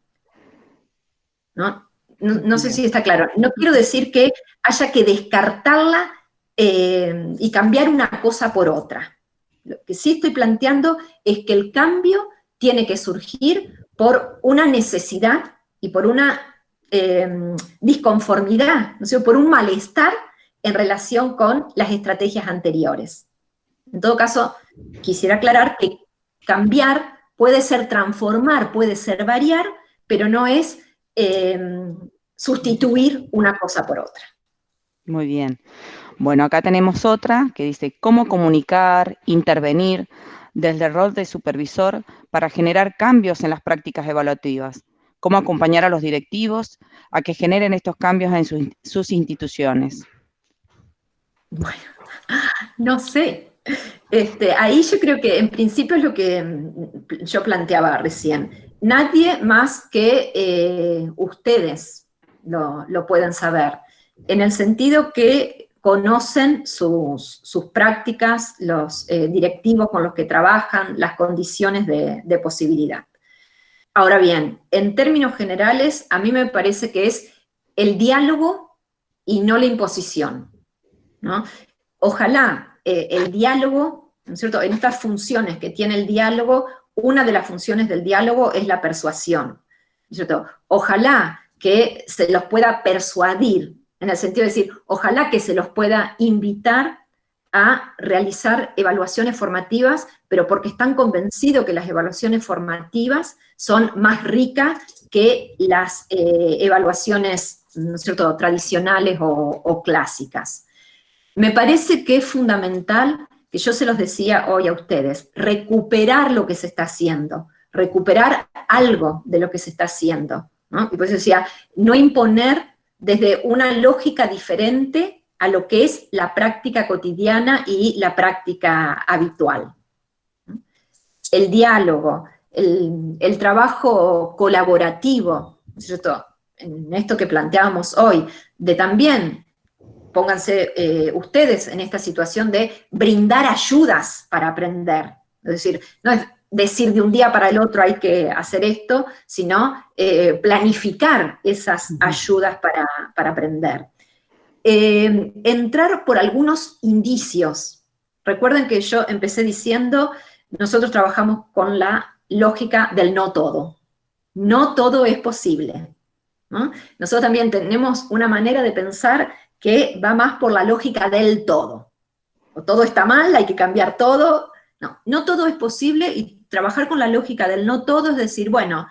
¿no? No sé si está claro. No quiero decir que haya que descartarla y cambiar una cosa por otra. Lo que sí estoy planteando es que el cambio tiene que surgir por una necesidad y por una disconformidad, ¿no? O sea, por un malestar en relación con las estrategias anteriores. En todo caso, quisiera aclarar que cambiar puede ser transformar, puede ser variar, pero no es sustituir una cosa por otra. Muy bien. Bueno, acá tenemos otra que dice, ¿cómo comunicar, intervenir desde el rol de supervisor para generar cambios en las prácticas evaluativas? ¿Cómo acompañar a los directivos a que generen estos cambios en sus instituciones? Bueno, no sé. Ahí yo creo que en principio es lo que yo planteaba recién. Nadie más que ustedes lo pueden saber, en el sentido que conocen sus prácticas, los directivos con los que trabajan, las condiciones de posibilidad. Ahora bien, en términos generales, a mí me parece que es el diálogo y no la imposición, ¿no? Ojalá el diálogo, ¿no es cierto? En estas funciones que tiene el diálogo, una de las funciones del diálogo es la persuasión, ¿no es cierto? Ojalá que se los pueda persuadir, en el sentido de decir, ojalá que se los pueda invitar a realizar evaluaciones formativas, pero porque están convencidos que las evaluaciones formativas son más ricas que las evaluaciones, ¿no es cierto?, tradicionales o clásicas. Me parece que es fundamental, que yo se los decía hoy a ustedes, recuperar lo que se está haciendo, recuperar algo de lo que se está haciendo, ¿no? Y por eso decía, no imponer desde una lógica diferente a lo que es la práctica cotidiana y la práctica habitual. El diálogo, el trabajo colaborativo, ¿no es cierto?, en esto que planteábamos hoy, de también pónganse ustedes en esta situación de brindar ayudas para aprender. Es decir, no es decir de un día para el otro hay que hacer esto, sino planificar esas ayudas para aprender. Entrar por algunos indicios. Recuerden que yo empecé diciendo, nosotros trabajamos con la lógica del no todo. No todo es posible, ¿no? Nosotros también tenemos una manera de pensar que va más por la lógica del todo. O todo está mal, hay que cambiar todo. No, no todo es posible, y trabajar con la lógica del no todo es decir, bueno,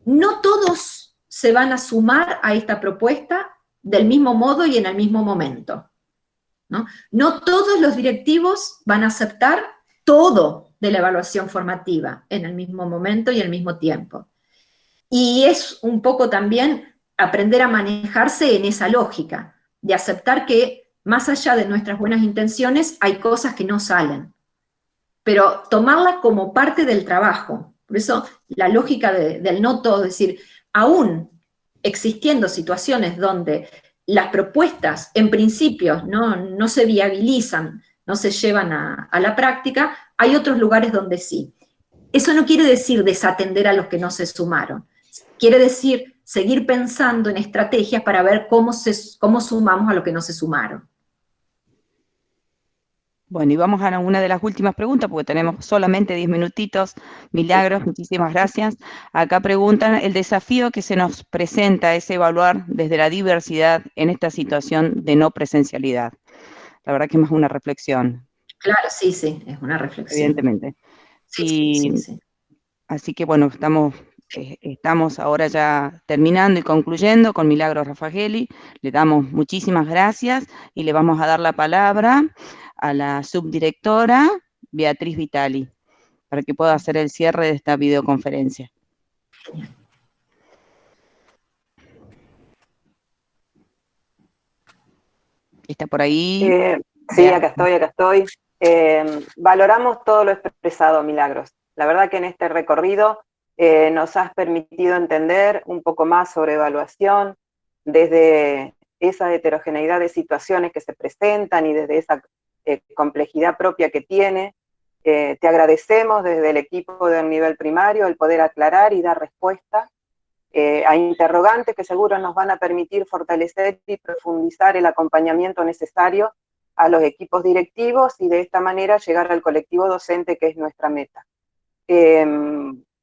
no todos se van a sumar a esta propuesta del mismo modo y en el mismo momento, ¿no? No todos los directivos van a aceptar todo de la evaluación formativa en el mismo momento y al mismo tiempo. Y es un poco también aprender a manejarse en esa lógica, de aceptar que más allá de nuestras buenas intenciones hay cosas que no salen, pero tomarla como parte del trabajo. Por eso la lógica del no todo, es decir, aún existiendo situaciones donde las propuestas en principio no se viabilizan, no se llevan a la práctica, hay otros lugares donde sí. Eso no quiere decir desatender a los que no se sumaron. Quiere decir seguir pensando en estrategias para ver cómo sumamos a los que no se sumaron. Bueno, y vamos a una de las últimas preguntas, porque tenemos solamente 10 minutitos. Milagros, muchísimas gracias. Acá preguntan, el desafío que se nos presenta es evaluar desde la diversidad en esta situación de no presencialidad. La verdad que es más una reflexión. Claro, sí, es una reflexión. Evidentemente. Sí. Así que bueno, estamos ahora ya terminando y concluyendo con Milagros Raffagelli. Le damos muchísimas gracias y le vamos a dar la palabra a la subdirectora Beatriz Vitali para que pueda hacer el cierre de esta videoconferencia. ¿Está por ahí? Sí, acá estoy. Valoramos todo lo expresado, Milagros. La verdad que en este recorrido nos has permitido entender un poco más sobre evaluación, desde esa heterogeneidad de situaciones que se presentan y desde esa complejidad propia que tiene. Te agradecemos desde el equipo del nivel primario el poder aclarar y dar respuesta a interrogantes que seguro nos van a permitir fortalecer y profundizar el acompañamiento necesario a los equipos directivos y de esta manera llegar al colectivo docente, que es nuestra meta.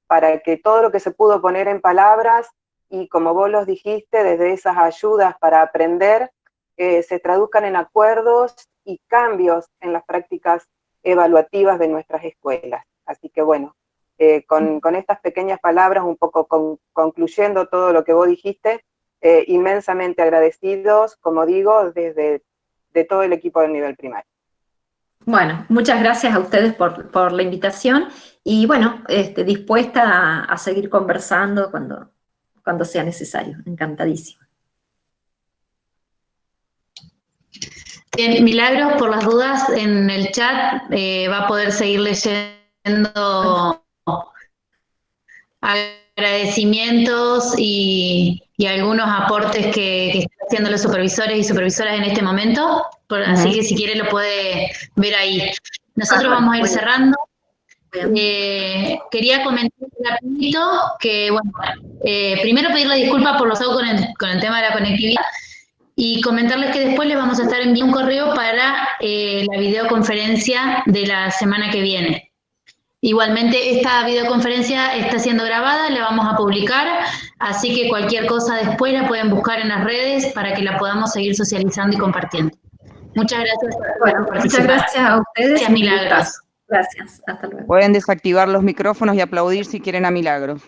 Para que todo lo que se pudo poner en palabras, y como vos los dijiste, desde esas ayudas para aprender, se traduzcan en acuerdos y cambios en las prácticas evaluativas de nuestras escuelas. Así que bueno, con estas pequeñas palabras, un poco concluyendo todo lo que vos dijiste, inmensamente agradecidos, como digo, de todo el equipo del nivel primario. Bueno, muchas gracias a ustedes por la invitación y bueno, dispuesta a seguir conversando cuando sea necesario. Encantadísimo. Bien, Milagros, por las dudas, en el chat va a poder seguir leyendo agradecimientos y algunos aportes que están haciendo los supervisores y supervisoras en este momento, así que si quiere lo puede ver ahí. Nosotros vamos a ir cerrando. Quería comentar rapidito que, bueno, primero pedirle disculpas por los autos con el tema de la conectividad y comentarles que después les vamos a estar enviando un correo para la videoconferencia de la semana que viene. Igualmente esta videoconferencia está siendo grabada, la vamos a publicar, así que cualquier cosa después la pueden buscar en las redes para que la podamos seguir socializando y compartiendo. Muchas gracias. Bueno, muchas gracias a ustedes. Gracias, Milagros. Gracias, hasta luego. Pueden desactivar los micrófonos y aplaudir si quieren a Milagros.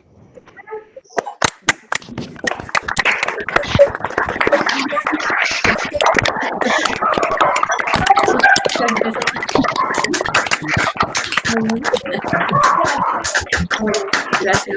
Gracias.